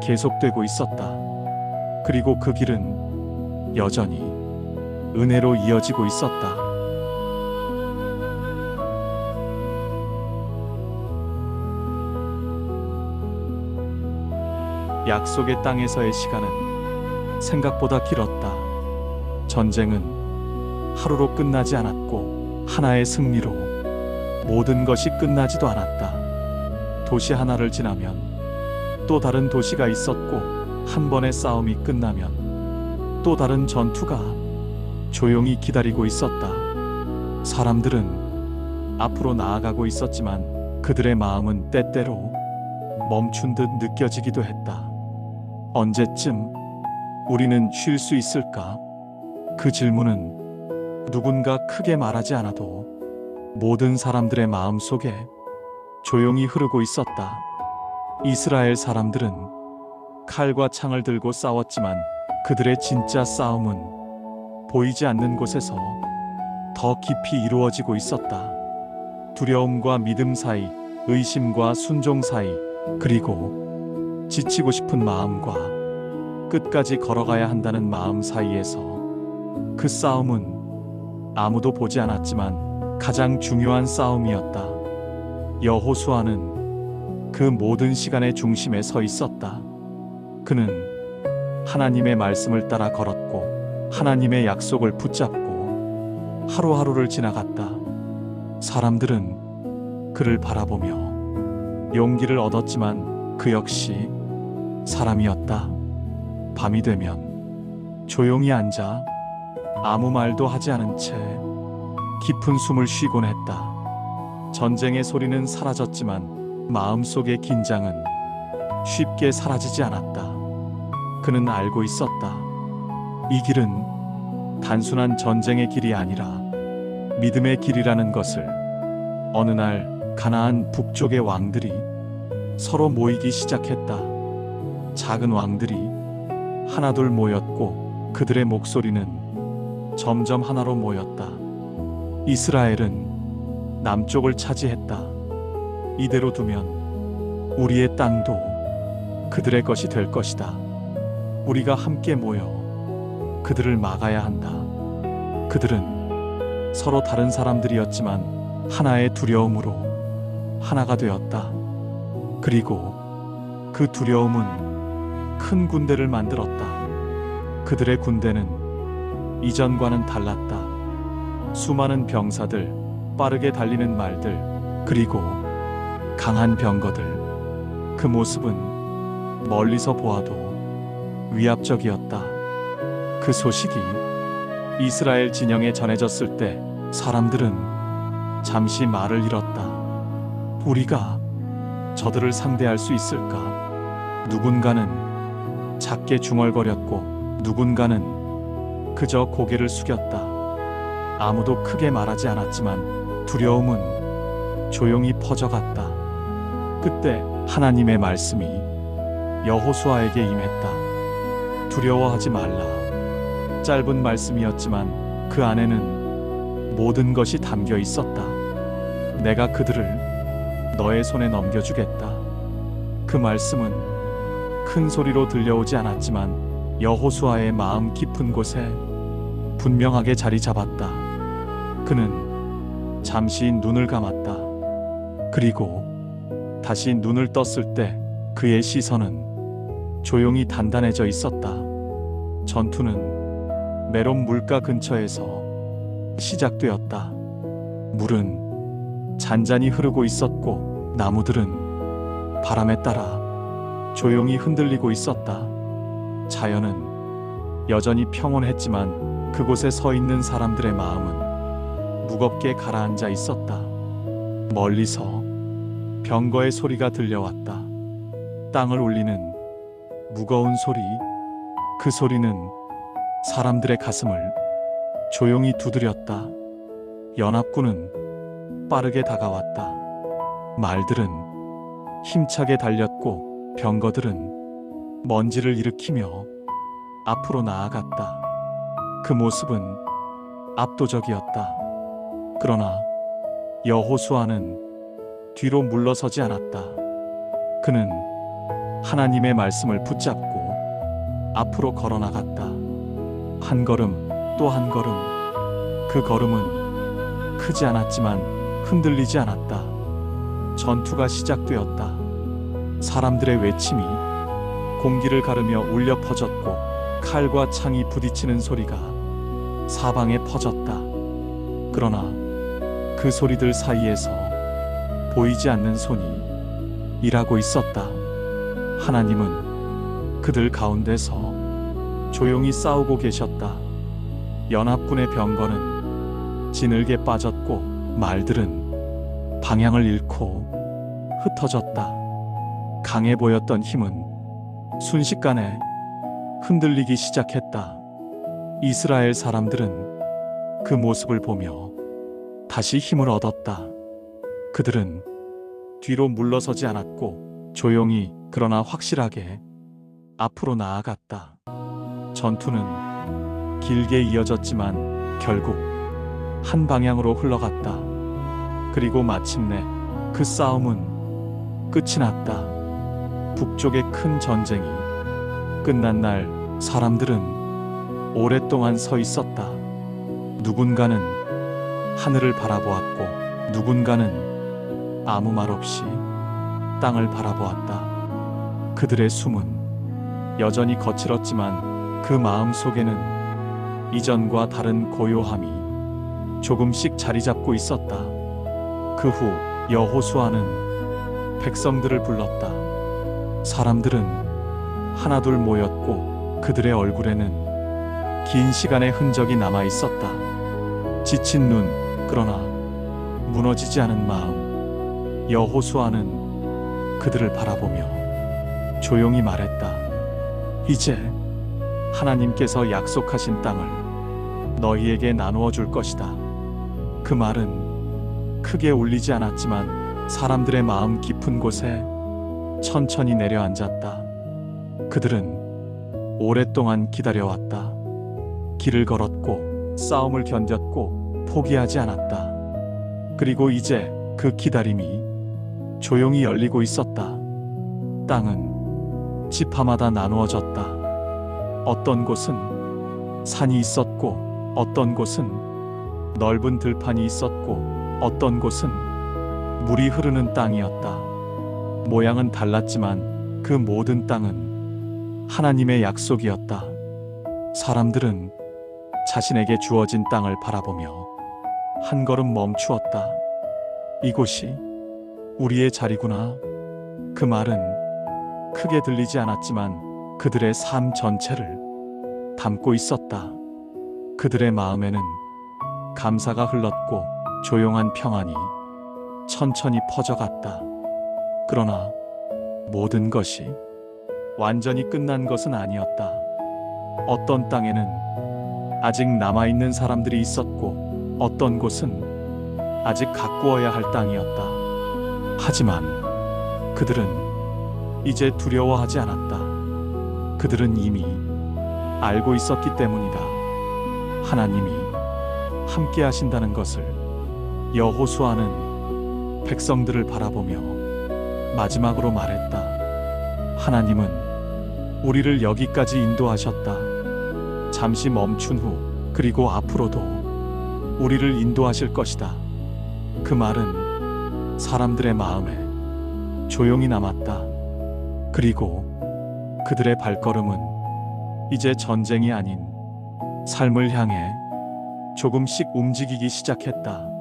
계속되고 있었다. 그리고 그 길은 여전히 은혜로 이어지고 있었다. 약속의 땅에서의 시간은 생각보다 길었다. 전쟁은 하루로 끝나지 않았고 하나의 승리로 모든 것이 끝나지도 않았다. 도시 하나를 지나면 또 다른 도시가 있었고 한 번의 싸움이 끝나면 또 다른 전투가 조용히 기다리고 있었다. 사람들은 앞으로 나아가고 있었지만 그들의 마음은 때때로 멈춘 듯 느껴지기도 했다. 언제쯤 우리는 쉴 수 있을까? 그 질문은 누군가 크게 말하지 않아도 모든 사람들의 마음 속에 조용히 흐르고 있었다. 이스라엘 사람들은 칼과 창을 들고 싸웠지만 그들의 진짜 싸움은 보이지 않는 곳에서 더 깊이 이루어지고 있었다. 두려움과 믿음 사이, 의심과 순종 사이, 그리고 지치고 싶은 마음과 끝까지 걸어가야 한다는 마음 사이에서 그 싸움은 아무도 보지 않았지만 가장 중요한 싸움이었다. 여호수아는 그 모든 시간의 중심에 서 있었다. 그는 하나님의 말씀을 따라 걸었고 하나님의 약속을 붙잡고 하루하루를 지나갔다. 사람들은 그를 바라보며 용기를 얻었지만 그 역시 사람이었다. 밤이 되면 조용히 앉아 아무 말도 하지 않은 채 깊은 숨을 쉬곤 했다. 전쟁의 소리는 사라졌지만 마음속의 긴장은 쉽게 사라지지 않았다. 그는 알고 있었다. 이 길은 단순한 전쟁의 길이 아니라 믿음의 길이라는 것을. 어느 날 가나안 북쪽의 왕들이 서로 모이기 시작했다. 작은 왕들이 하나둘 모였고 그들의 목소리는 점점 하나로 모였다. 이스라엘은 남쪽을 차지했다. 이대로 두면 우리의 땅도 그들의 것이 될 것이다. 우리가 함께 모여 그들을 막아야 한다. 그들은 서로 다른 사람들이었지만 하나의 두려움으로 하나가 되었다. 그리고 그 두려움은 큰 군대를 만들었다. 그들의 군대는 이전과는 달랐다. 수많은 병사들, 빠르게 달리는 말들, 그리고 강한 병거들. 그 모습은 멀리서 보아도 위압적이었다. 그 소식이 이스라엘 진영에 전해졌을 때 사람들은 잠시 말을 잃었다. 우리가 저들을 상대할 수 있을까? 누군가는 작게 중얼거렸고 누군가는 그저 고개를 숙였다. 아무도 크게 말하지 않았지만 두려움은 조용히 퍼져갔다. 그때 하나님의 말씀이 여호수아에게 임했다. 두려워하지 말라. 짧은 말씀이었지만 그 안에는 모든 것이 담겨 있었다. 내가 그들을 너의 손에 넘겨주겠다. 그 말씀은 큰 소리로 들려오지 않았지만 여호수아의 마음 깊은 곳에 분명하게 자리 잡았다. 그는 잠시 눈을 감았다. 그리고 다시 눈을 떴을 때 그의 시선은 조용히 단단해져 있었다. 전투는 메론 물가 근처에서 시작되었다. 물은 잔잔히 흐르고 있었고 나무들은 바람에 따라 조용히 흔들리고 있었다. 자연은 여전히 평온했지만 그곳에 서 있는 사람들의 마음은 무겁게 가라앉아 있었다. 멀리서 병거의 소리가 들려왔다. 땅을 울리는 무거운 소리. 그 소리는 사람들의 가슴을 조용히 두드렸다. 연합군은 빠르게 다가왔다. 말들은 힘차게 달렸고 병거들은 먼지를 일으키며 앞으로 나아갔다. 그 모습은 압도적이었다. 그러나 여호수아는 뒤로 물러서지 않았다. 그는 하나님의 말씀을 붙잡고 앞으로 걸어 나갔다. 한 걸음 또 한 걸음. 그 걸음은 크지 않았지만 흔들리지 않았다. 전투가 시작되었다. 사람들의 외침이 공기를 가르며 울려 퍼졌고 칼과 창이 부딪히는 소리가 사방에 퍼졌다. 그러나 그 소리들 사이에서 보이지 않는 손이 일하고 있었다. 하나님은 그들 가운데서 조용히 싸우고 계셨다. 연합군의 병거는 진흙에 빠졌고 말들은 방향을 잃고 흩어졌다. 강해 보였던 힘은 순식간에 흔들리기 시작했다. 이스라엘 사람들은 그 모습을 보며 다시 힘을 얻었다. 그들은 뒤로 물러서지 않았고 조용히 그러나 확실하게 앞으로 나아갔다. 전투는 길게 이어졌지만 결국 한 방향으로 흘러갔다. 그리고 마침내 그 싸움은 끝이 났다. 북쪽의 큰 전쟁이 끝난 날 사람들은 오랫동안 서 있었다. 누군가는 하늘을 바라보았고 누군가는 아무 말 없이 땅을 바라보았다. 그들의 숨은 여전히 거칠었지만 그 마음 속에는 이전과 다른 고요함이 조금씩 자리 잡고 있었다. 그 후 여호수아는 백성들을 불렀다. 사람들은 하나둘 모였고 그들의 얼굴에는 긴 시간의 흔적이 남아 있었다. 지친 눈, 그러나 무너지지 않은 마음. 여호수아는 그들을 바라보며 조용히 말했다. 이제 하나님께서 약속하신 땅을 너희에게 나누어 줄 것이다. 그 말은 크게 울리지 않았지만 사람들의 마음 깊은 곳에 천천히 내려앉았다. 그들은 오랫동안 기다려왔다. 길을 걸었고 싸움을 견뎠고 포기하지 않았다. 그리고 이제 그 기다림이 조용히 열리고 있었다. 땅은 지파마다 나누어졌다. 어떤 곳은 산이 있었고 어떤 곳은 넓은 들판이 있었고 어떤 곳은 물이 흐르는 땅이었다. 모양은 달랐지만 그 모든 땅은 하나님의 약속이었다. 사람들은 자신에게 주어진 땅을 바라보며 한 걸음 멈추었다. 이곳이 우리의 자리구나. 그 말은 크게 들리지 않았지만 그들의 삶 전체를 담고 있었다. 그들의 마음에는 감사가 흘렀고 조용한 평안이 천천히 퍼져갔다. 그러나 모든 것이 완전히 끝난 것은 아니었다. 어떤 땅에는 아직 남아있는 사람들이 있었고 어떤 곳은 아직 가꾸어야 할 땅이었다. 하지만 그들은 이제 두려워하지 않았다. 그들은 이미 알고 있었기 때문이다. 하나님이 함께 하신다는 것을. 여호수아는 백성들을 바라보며 마지막으로 말했다. 하나님은 우리를 여기까지 인도하셨다. 잠시 멈춘 후 그리고 앞으로도 우리를 인도하실 것이다. 그 말은 사람들의 마음에 조용히 남았다. 그리고 그들의 발걸음은 이제 전쟁이 아닌 삶을 향해 조금씩 움직이기 시작했다.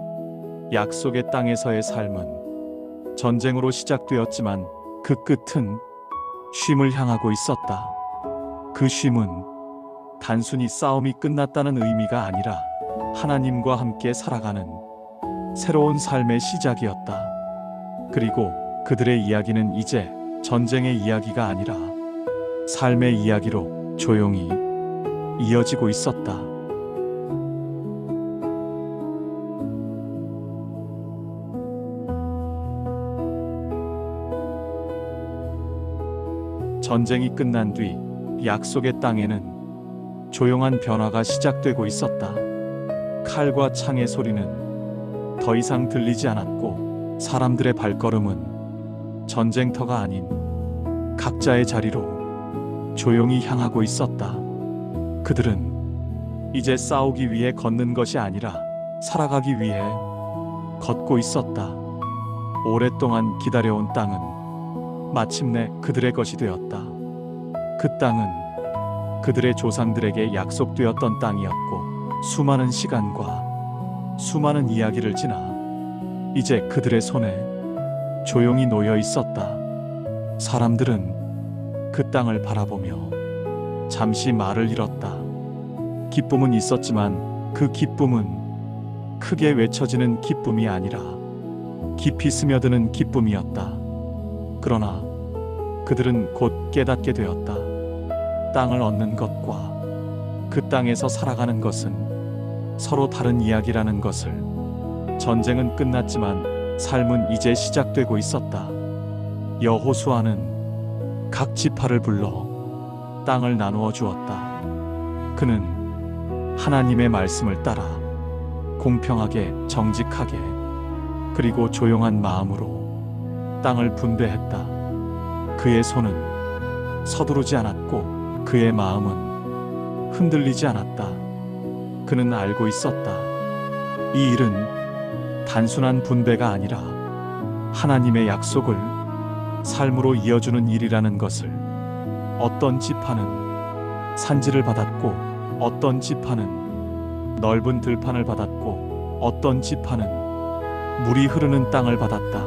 약속의 땅에서의 삶은 전쟁으로 시작되었지만 그 끝은 쉼을 향하고 있었다. 그 쉼은 단순히 싸움이 끝났다는 의미가 아니라 하나님과 함께 살아가는 새로운 삶의 시작이었다. 그리고 그들의 이야기는 이제 전쟁의 이야기가 아니라 삶의 이야기로 조용히 이어지고 있었다. 전쟁이 끝난 뒤 약속의 땅에는 조용한 변화가 시작되고 있었다. 칼과 창의 소리는 더 이상 들리지 않았고 사람들의 발걸음은 전쟁터가 아닌 각자의 자리로 조용히 향하고 있었다. 그들은 이제 싸우기 위해 걷는 것이 아니라 살아가기 위해 걷고 있었다. 오랫동안 기다려온 땅은 마침내 그들의 것이 되었다. 그 땅은 그들의 조상들에게 약속되었던 땅이었고 수많은 시간과 수많은 이야기를 지나 이제 그들의 손에 조용히 놓여 있었다. 사람들은 그 땅을 바라보며 잠시 말을 잃었다. 기쁨은 있었지만 그 기쁨은 크게 외쳐지는 기쁨이 아니라 깊이 스며드는 기쁨이었다. 그러나 그들은 곧 깨닫게 되었다. 땅을 얻는 것과 그 땅에서 살아가는 것은 서로 다른 이야기라는 것을. 전쟁은 끝났지만 삶은 이제 시작되고 있었다. 여호수아는 각 지파를 불러 땅을 나누어 주었다. 그는 하나님의 말씀을 따라 공평하게, 정직하게, 그리고 조용한 마음으로 땅을 분배했다. 그의 손은 서두르지 않았고 그의 마음은 흔들리지 않았다. 그는 알고 있었다. 이 일은 단순한 분배가 아니라 하나님의 약속을 삶으로 이어주는 일이라는 것을. 어떤 지파는 산지를 받았고 어떤 지파는 넓은 들판을 받았고 어떤 지파는 물이 흐르는 땅을 받았다.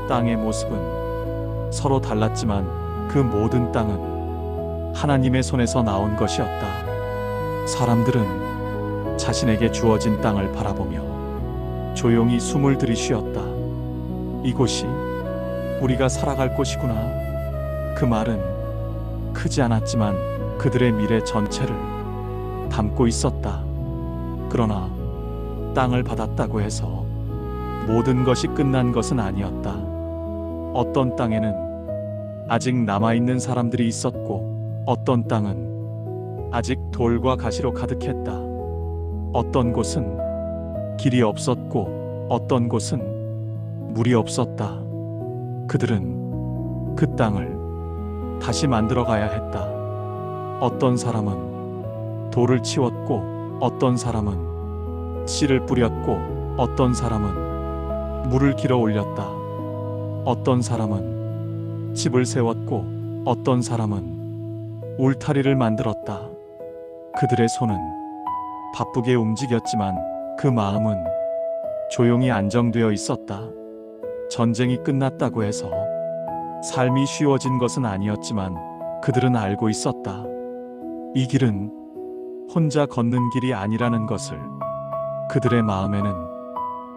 땅의 모습은 서로 달랐지만 그 모든 땅은 하나님의 손에서 나온 것이었다. 사람들은 자신에게 주어진 땅을 바라보며 조용히 숨을 들이쉬었다. 이곳이 우리가 살아갈 곳이구나. 그 말은 크지 않았지만 그들의 미래 전체를 담고 있었다. 그러나 땅을 받았다고 해서 모든 것이 끝난 것은 아니었다. 어떤 땅에는 아직 남아있는 사람들이 있었고 어떤 땅은 아직 돌과 가시로 가득했다. 어떤 곳은 길이 없었고 어떤 곳은 물이 없었다. 그들은 그 땅을 다시 만들어 가야 했다. 어떤 사람은 돌을 치웠고 어떤 사람은 씨를 뿌렸고 어떤 사람은 물을 길어 올렸다. 어떤 사람은 집을 세웠고 어떤 사람은 울타리를 만들었다. 그들의 손은 바쁘게 움직였지만 그 마음은 조용히 안정되어 있었다. 전쟁이 끝났다고 해서 삶이 쉬워진 것은 아니었지만 그들은 알고 있었다. 이 길은 혼자 걷는 길이 아니라는 것을. 그들의 마음에는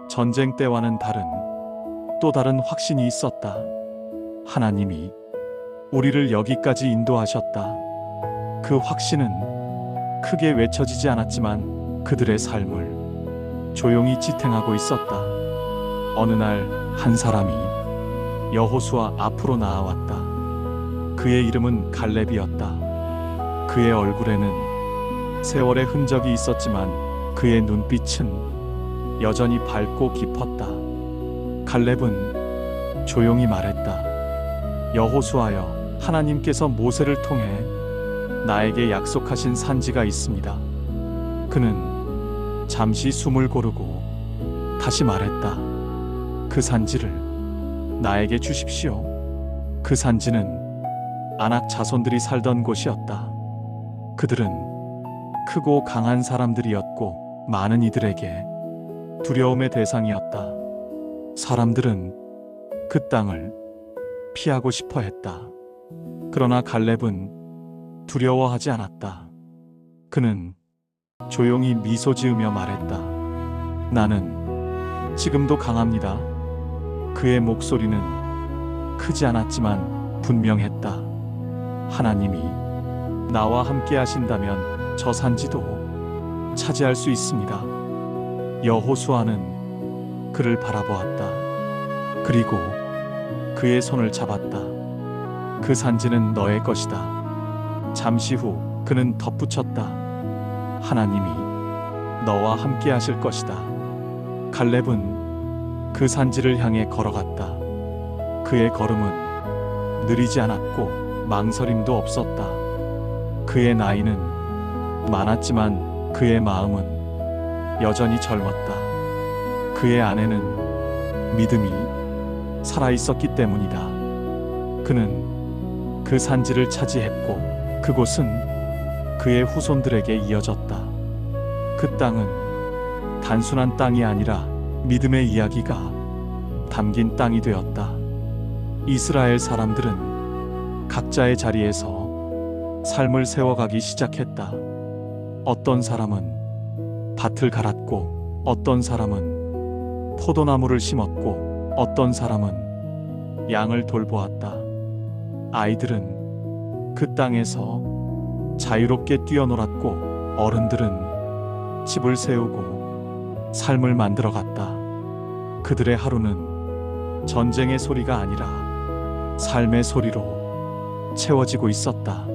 전쟁 때와는 다른 또 다른 확신이 있었다. 하나님이 우리를 여기까지 인도하셨다. 그 확신은 크게 외쳐지지 않았지만 그들의 삶을 조용히 지탱하고 있었다. 어느 날 한 사람이 여호수아 앞으로 나아왔다. 그의 이름은 갈렙이었다. 그의 얼굴에는 세월의 흔적이 있었지만 그의 눈빛은 여전히 밝고 깊었다. 갈렙은 조용히 말했다. 여호수아여, 하나님께서 모세를 통해 나에게 약속하신 산지가 있습니다. 그는 잠시 숨을 고르고 다시 말했다. 그 산지를 나에게 주십시오. 그 산지는 아낙 자손들이 살던 곳이었다. 그들은 크고 강한 사람들이었고 많은 이들에게 두려움의 대상이었다. 사람들은 그 땅을 피하고 싶어 했다. 그러나 갈렙은 두려워하지 않았다. 그는 조용히 미소 지으며 말했다. 나는 지금도 강합니다. 그의 목소리는 크지 않았지만 분명했다. 하나님이 나와 함께 하신다면 저 산지도 차지할 수 있습니다. 여호수아는 그를 바라보았다. 그리고 그의 손을 잡았다. 그 산지는 너의 것이다. 잠시 후 그는 덧붙였다. 하나님이 너와 함께 하실 것이다. 갈렙은 그 산지를 향해 걸어갔다. 그의 걸음은 느리지 않았고 망설임도 없었다. 그의 나이는 많았지만 그의 마음은 여전히 젊었다. 그의 안에는 믿음이 살아있었기 때문이다. 그는 그 산지를 차지했고 그곳은 그의 후손들에게 이어졌다. 그 땅은 단순한 땅이 아니라 믿음의 이야기가 담긴 땅이 되었다. 이스라엘 사람들은 각자의 자리에서 삶을 세워가기 시작했다. 어떤 사람은 밭을 갈았고, 어떤 사람은 포도나무를 심었고, 어떤 사람은 양을 돌보았다. 아이들은 그 땅에서 자유롭게 뛰어놀았고, 어른들은 집을 세우고 삶을 만들어갔다. 그들의 하루는 전쟁의 소리가 아니라 삶의 소리로 채워지고 있었다.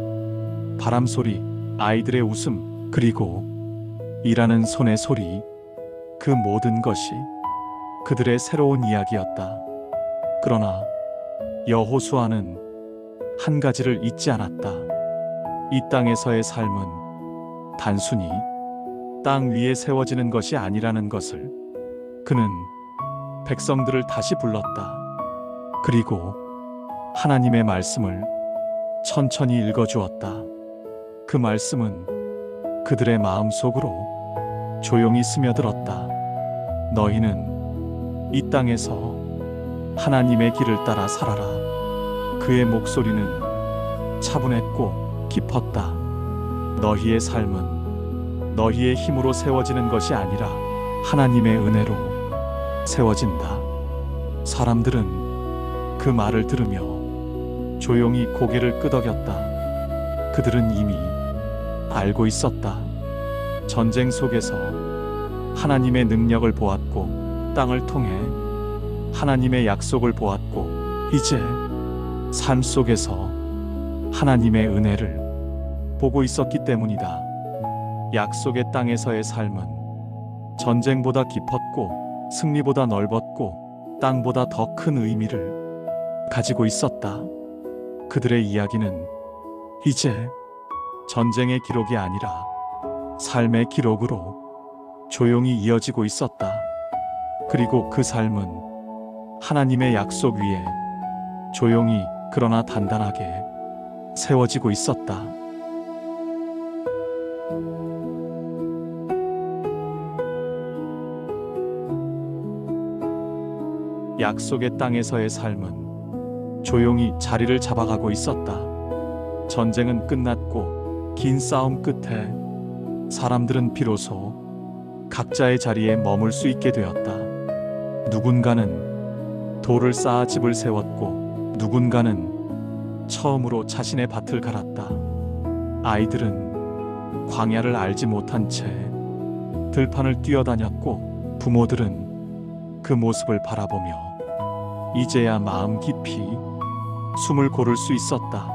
바람 소리, 아이들의 웃음, 그리고 일하는 손의 소리, 그 모든 것이 그들의 새로운 이야기였다. 그러나 여호수아는 한 가지를 잊지 않았다. 이 땅에서의 삶은 단순히 땅 위에 세워지는 것이 아니라는 것을. 그는 백성들을 다시 불렀다. 그리고 하나님의 말씀을 천천히 읽어주었다. 그 말씀은 그들의 마음 속으로 조용히 스며들었다. 너희는 이 땅에서 하나님의 길을 따라 살아라. 그의 목소리는 차분했고 깊었다. 너희의 삶은 너희의 힘으로 세워지는 것이 아니라 하나님의 은혜로 세워진다. 사람들은 그 말을 들으며 조용히 고개를 끄덕였다. 그들은 이미 알고 있었다. 전쟁 속에서 하나님의 능력을 보았고, 땅을 통해 하나님의 약속을 보았고, 이제 삶 속에서 하나님의 은혜를 보고 있었기 때문이다. 약속의 땅에서의 삶은 전쟁보다 깊었고, 승리보다 넓었고, 땅보다 더 큰 의미를 가지고 있었다. 그들의 이야기는 이제 전쟁의 기록이 아니라 삶의 기록으로 조용히 이어지고 있었다. 그리고 그 삶은 하나님의 약속 위에 조용히 그러나 단단하게 세워지고 있었다. 약속의 땅에서의 삶은 조용히 자리를 잡아가고 있었다. 전쟁은 끝났고 긴 싸움 끝에 사람들은 비로소 각자의 자리에 머물 수 있게 되었다. 누군가는 돌을 쌓아 집을 세웠고, 누군가는 처음으로 자신의 밭을 갈았다. 아이들은 광야를 알지 못한 채 들판을 뛰어다녔고, 부모들은 그 모습을 바라보며 이제야 마음 깊이 숨을 고를 수 있었다.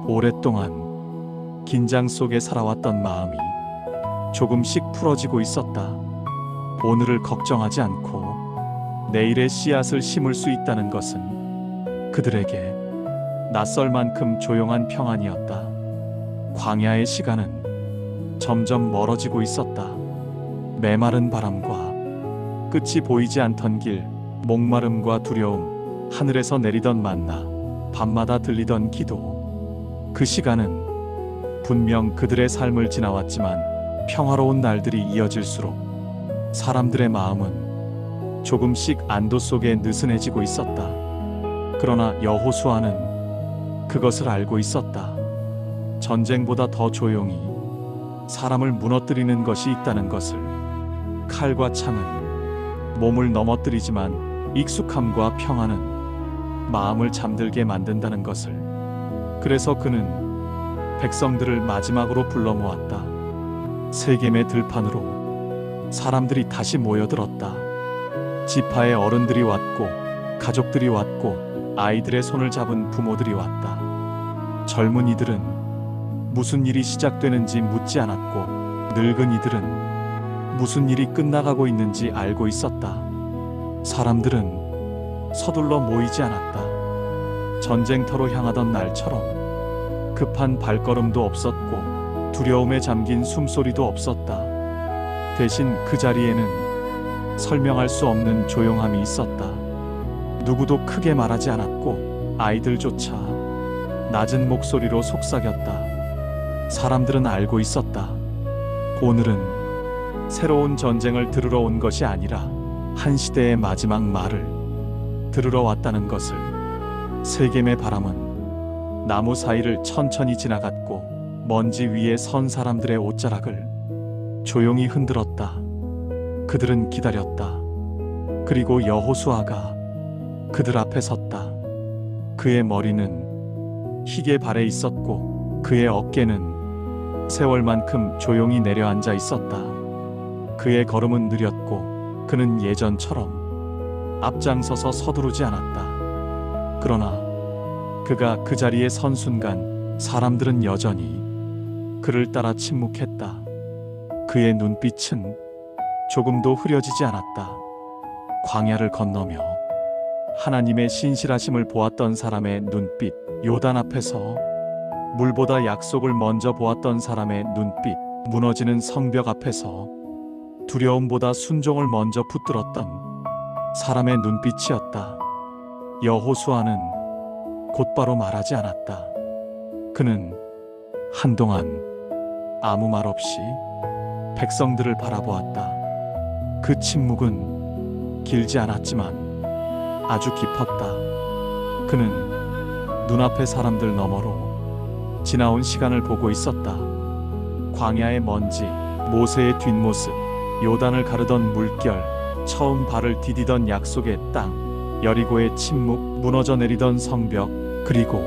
오랫동안 긴장 속에 살아왔던 마음이 조금씩 풀어지고 있었다. 오늘을 걱정하지 않고 내일의 씨앗을 심을 수 있다는 것은 그들에게 낯설 만큼 조용한 평안이었다. 광야의 시간은 점점 멀어지고 있었다. 메마른 바람과 끝이 보이지 않던 길, 목마름과 두려움, 하늘에서 내리던 만나, 밤마다 들리던 기도. 그 시간은 분명 그들의 삶을 지나왔지만 평화로운 날들이 이어질수록 사람들의 마음은 조금씩 안도 속에 느슨해지고 있었다. 그러나 여호수아는 그것을 알고 있었다. 전쟁보다 더 조용히 사람을 무너뜨리는 것이 있다는 것을. 칼과 창은 몸을 넘어뜨리지만 익숙함과 평안은 마음을 잠들게 만든다는 것을. 그래서 그는 백성들을 마지막으로 불러 모았다. 세겜의 들판으로 사람들이 다시 모여들었다. 지파의 어른들이 왔고, 가족들이 왔고, 아이들의 손을 잡은 부모들이 왔다. 젊은이들은 무슨 일이 시작되는지 묻지 않았고 늙은이들은 무슨 일이 끝나가고 있는지 알고 있었다. 사람들은 서둘러 모이지 않았다. 전쟁터로 향하던 날처럼 급한 발걸음도 없었고 두려움에 잠긴 숨소리도 없었다. 대신 그 자리에는 설명할 수 없는 조용함이 있었다. 누구도 크게 말하지 않았고 아이들조차 낮은 목소리로 속삭였다. 사람들은 알고 있었다. 오늘은 새로운 전쟁을 들으러 온 것이 아니라 한 시대의 마지막 말을 들으러 왔다는 것을. 세겜의 바람은 나무 사이를 천천히 지나갔고 먼지 위에 선 사람들의 옷자락을 조용히 흔들었다. 그들은 기다렸다. 그리고 여호수아가 그들 앞에 섰다. 그의 머리는 희게 발에 있었고 그의 어깨는 세월만큼 조용히 내려앉아 있었다. 그의 걸음은 느렸고 그는 예전처럼 앞장서서 서두르지 않았다. 그러나 그가 그 자리에 선 순간 사람들은 여전히 그를 따라 침묵했다. 그의 눈빛은 조금도 흐려지지 않았다. 광야를 건너며 하나님의 신실하심을 보았던 사람의 눈빛, 요단 앞에서 물보다 약속을 먼저 보았던 사람의 눈빛, 무너지는 성벽 앞에서 두려움보다 순종을 먼저 붙들었던 사람의 눈빛이었다. 여호수아는 곧바로 말하지 않았다. 그는 한동안 아무 말 없이 백성들을 바라보았다. 그 침묵은 길지 않았지만 아주 깊었다. 그는 눈앞의 사람들 너머로 지나온 시간을 보고 있었다. 광야의 먼지, 모세의 뒷모습, 요단을 가르던 물결, 처음 발을 디디던 약속의 땅, 여리고의 침묵, 무너져 내리던 성벽, 그리고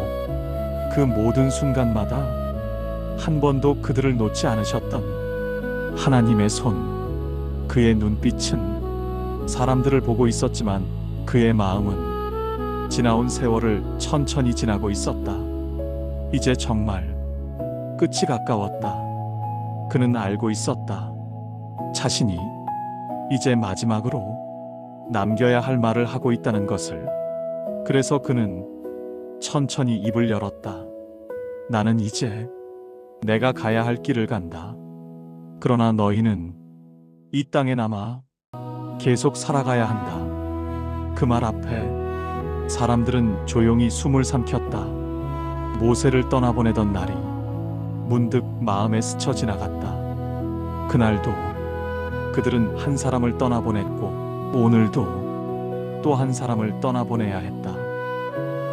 그 모든 순간마다 한 번도 그들을 놓지 않으셨던 하나님의 손. 그의 눈빛은 사람들을 보고 있었지만 그의 마음은 지나온 세월을 천천히 지나고 있었다. 이제 정말 끝이 가까웠다. 그는 알고 있었다. 자신이 이제 마지막으로 남겨야 할 말을 하고 있다는 것을. 그래서 그는 천천히 입을 열었다. 나는 이제 내가 가야 할 길을 간다. 그러나 너희는 이 땅에 남아 계속 살아가야 한다. 그 말 앞에 사람들은 조용히 숨을 삼켰다. 모세를 떠나보내던 날이 문득 마음에 스쳐 지나갔다. 그날도 그들은 한 사람을 떠나보냈고 오늘도 또 한 사람을 떠나보내야 했다.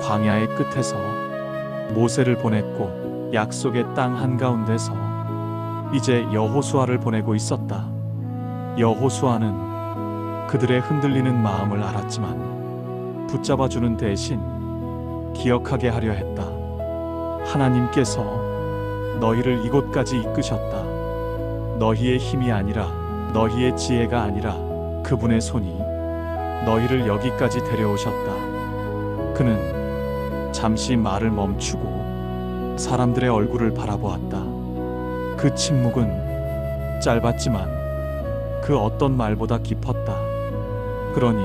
광야의 끝에서 모세를 보냈고 약속의 땅 한가운데서 이제 여호수아를 보내고 있었다. 여호수아는 그들의 흔들리는 마음을 알았지만 붙잡아주는 대신 기억하게 하려 했다. 하나님께서 너희를 이곳까지 이끄셨다. 너희의 힘이 아니라, 너희의 지혜가 아니라 그분의 손이 너희를 여기까지 데려오셨다. 그는 잠시 말을 멈추고 사람들의 얼굴을 바라보았다. 그 침묵은 짧았지만 그 어떤 말보다 깊었다. 그러니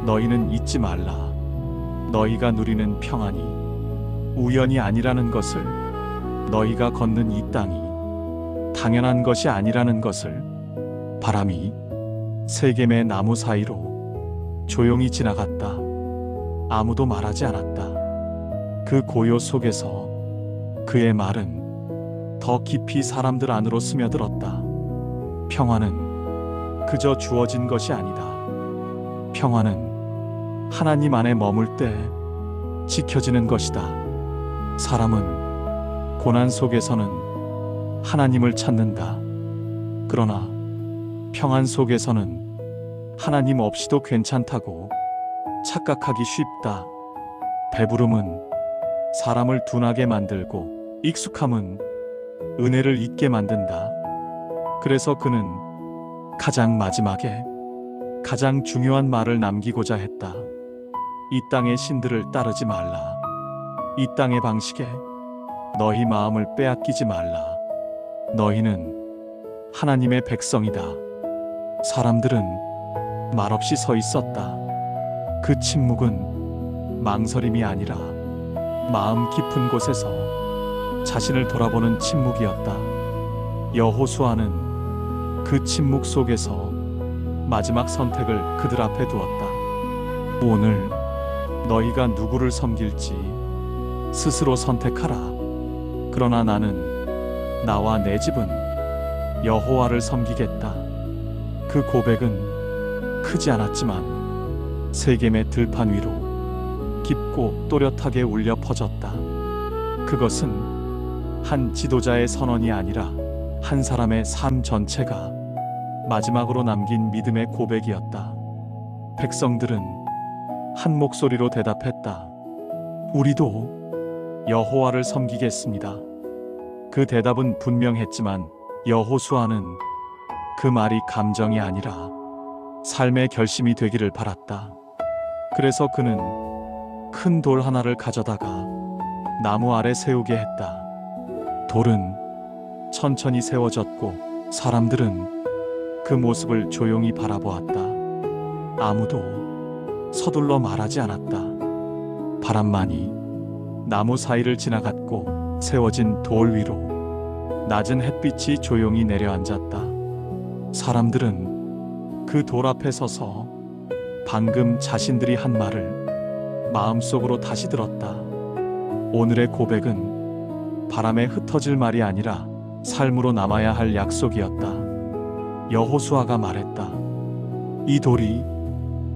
너희는 잊지 말라. 너희가 누리는 평안이 우연이 아니라는 것을, 너희가 걷는 이 땅이 당연한 것이 아니라는 것을. 바람이 세겜의 나무 사이로 조용히 지나갔다. 아무도 말하지 않았다. 그 고요 속에서 그의 말은 더 깊이 사람들 안으로 스며들었다. 평화는 그저 주어진 것이 아니다. 평화는 하나님 안에 머물 때 지켜지는 것이다. 사람은 고난 속에서는 하나님을 찾는다. 그러나 평안 속에서는 하나님 없이도 괜찮다고 착각하기 쉽다. 배부름은 사람을 둔하게 만들고 익숙함은 은혜를 잊게 만든다. 그래서 그는 가장 마지막에 가장 중요한 말을 남기고자 했다. 이 땅의 신들을 따르지 말라. 이 땅의 방식에 너희 마음을 빼앗기지 말라. 너희는 하나님의 백성이다. 사람들은 말없이 서 있었다. 그 침묵은 망설임이 아니라 마음 깊은 곳에서 자신을 돌아보는 침묵이었다. 여호수아는 그 침묵 속에서 마지막 선택을 그들 앞에 두었다. 오늘 너희가 누구를 섬길지 스스로 선택하라. 그러나 나는 나와 내 집은 여호와를 섬기겠다. 그 고백은 크지 않았지만 세겜의 들판 위로 깊고 또렷하게 울려 퍼졌다. 그것은 한 지도자의 선언이 아니라 한 사람의 삶 전체가 마지막으로 남긴 믿음의 고백이었다. 백성들은 한 목소리로 대답했다. 우리도 여호와를 섬기겠습니다. 그 대답은 분명했지만 여호수아는 그 말이 감정이 아니라 삶의 결심이 되기를 바랐다. 그래서 그는 큰 돌 하나를 가져다가 나무 아래 세우게 했다. 돌은 천천히 세워졌고 사람들은 그 모습을 조용히 바라보았다. 아무도 서둘러 말하지 않았다. 바람만이 나무 사이를 지나갔고 세워진 돌 위로 낮은 햇빛이 조용히 내려앉았다. 사람들은 그 돌 앞에 서서 방금 자신들이 한 말을 마음속으로 다시 들었다. 오늘의 고백은 바람에 흩어질 말이 아니라 삶으로 남아야 할 약속이었다. 여호수아가 말했다. 이 돌이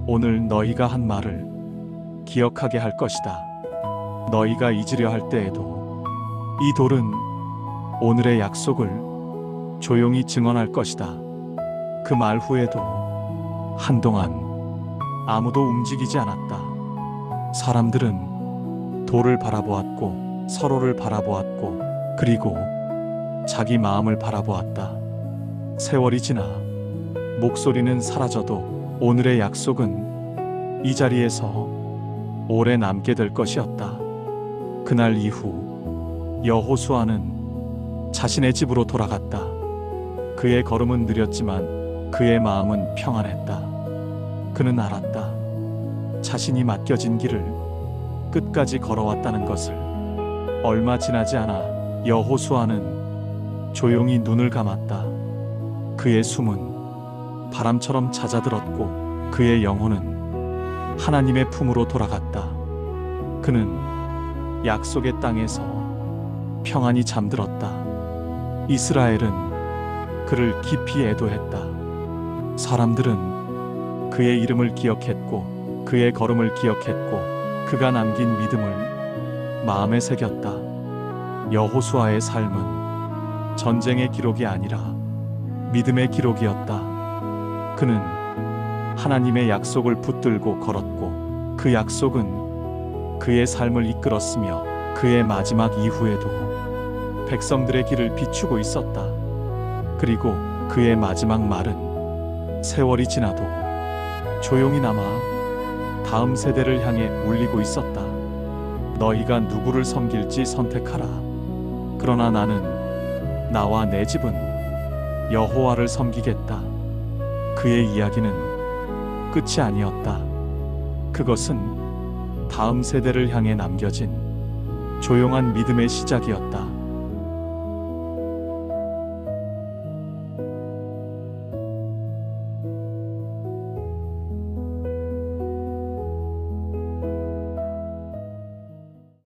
오늘 너희가 한 말을 기억하게 할 것이다. 너희가 잊으려 할 때에도 이 돌은 오늘의 약속을 조용히 증언할 것이다. 그 말 후에도 한동안 아무도 움직이지 않았다. 사람들은 돌을 바라보았고 서로를 바라보았고 그리고 자기 마음을 바라보았다. 세월이 지나 목소리는 사라져도 오늘의 약속은 이 자리에서 오래 남게 될 것이었다. 그날 이후 여호수아는 자신의 집으로 돌아갔다. 그의 걸음은 느렸지만 그의 마음은 평안했다. 그는 알았다. 자신이 맡겨진 길을 끝까지 걸어왔다는 것을. 얼마 지나지 않아 여호수아는 조용히 눈을 감았다. 그의 숨은 바람처럼 잦아들었고 그의 영혼은 하나님의 품으로 돌아갔다. 그는 약속의 땅에서 평안히 잠들었다. 이스라엘은 그를 깊이 애도했다. 사람들은 그의 이름을 기억했고 그의 걸음을 기억했고 그가 남긴 믿음을 마음에 새겼다. 여호수아의 삶은 전쟁의 기록이 아니라 믿음의 기록이었다. 그는 하나님의 약속을 붙들고 걸었고 그 약속은 그의 삶을 이끌었으며 그의 마지막 이후에도 백성들의 길을 비추고 있었다. 그리고 그의 마지막 말은 세월이 지나도 조용히 남아 다음 세대를 향해 울리고 있었다. 너희가 누구를 섬길지 선택하라. 그러나 나는 나와 내 집은 여호와를 섬기겠다. 그의 이야기는 끝이 아니었다. 그것은 다음 세대를 향해 남겨진 조용한 믿음의 시작이었다.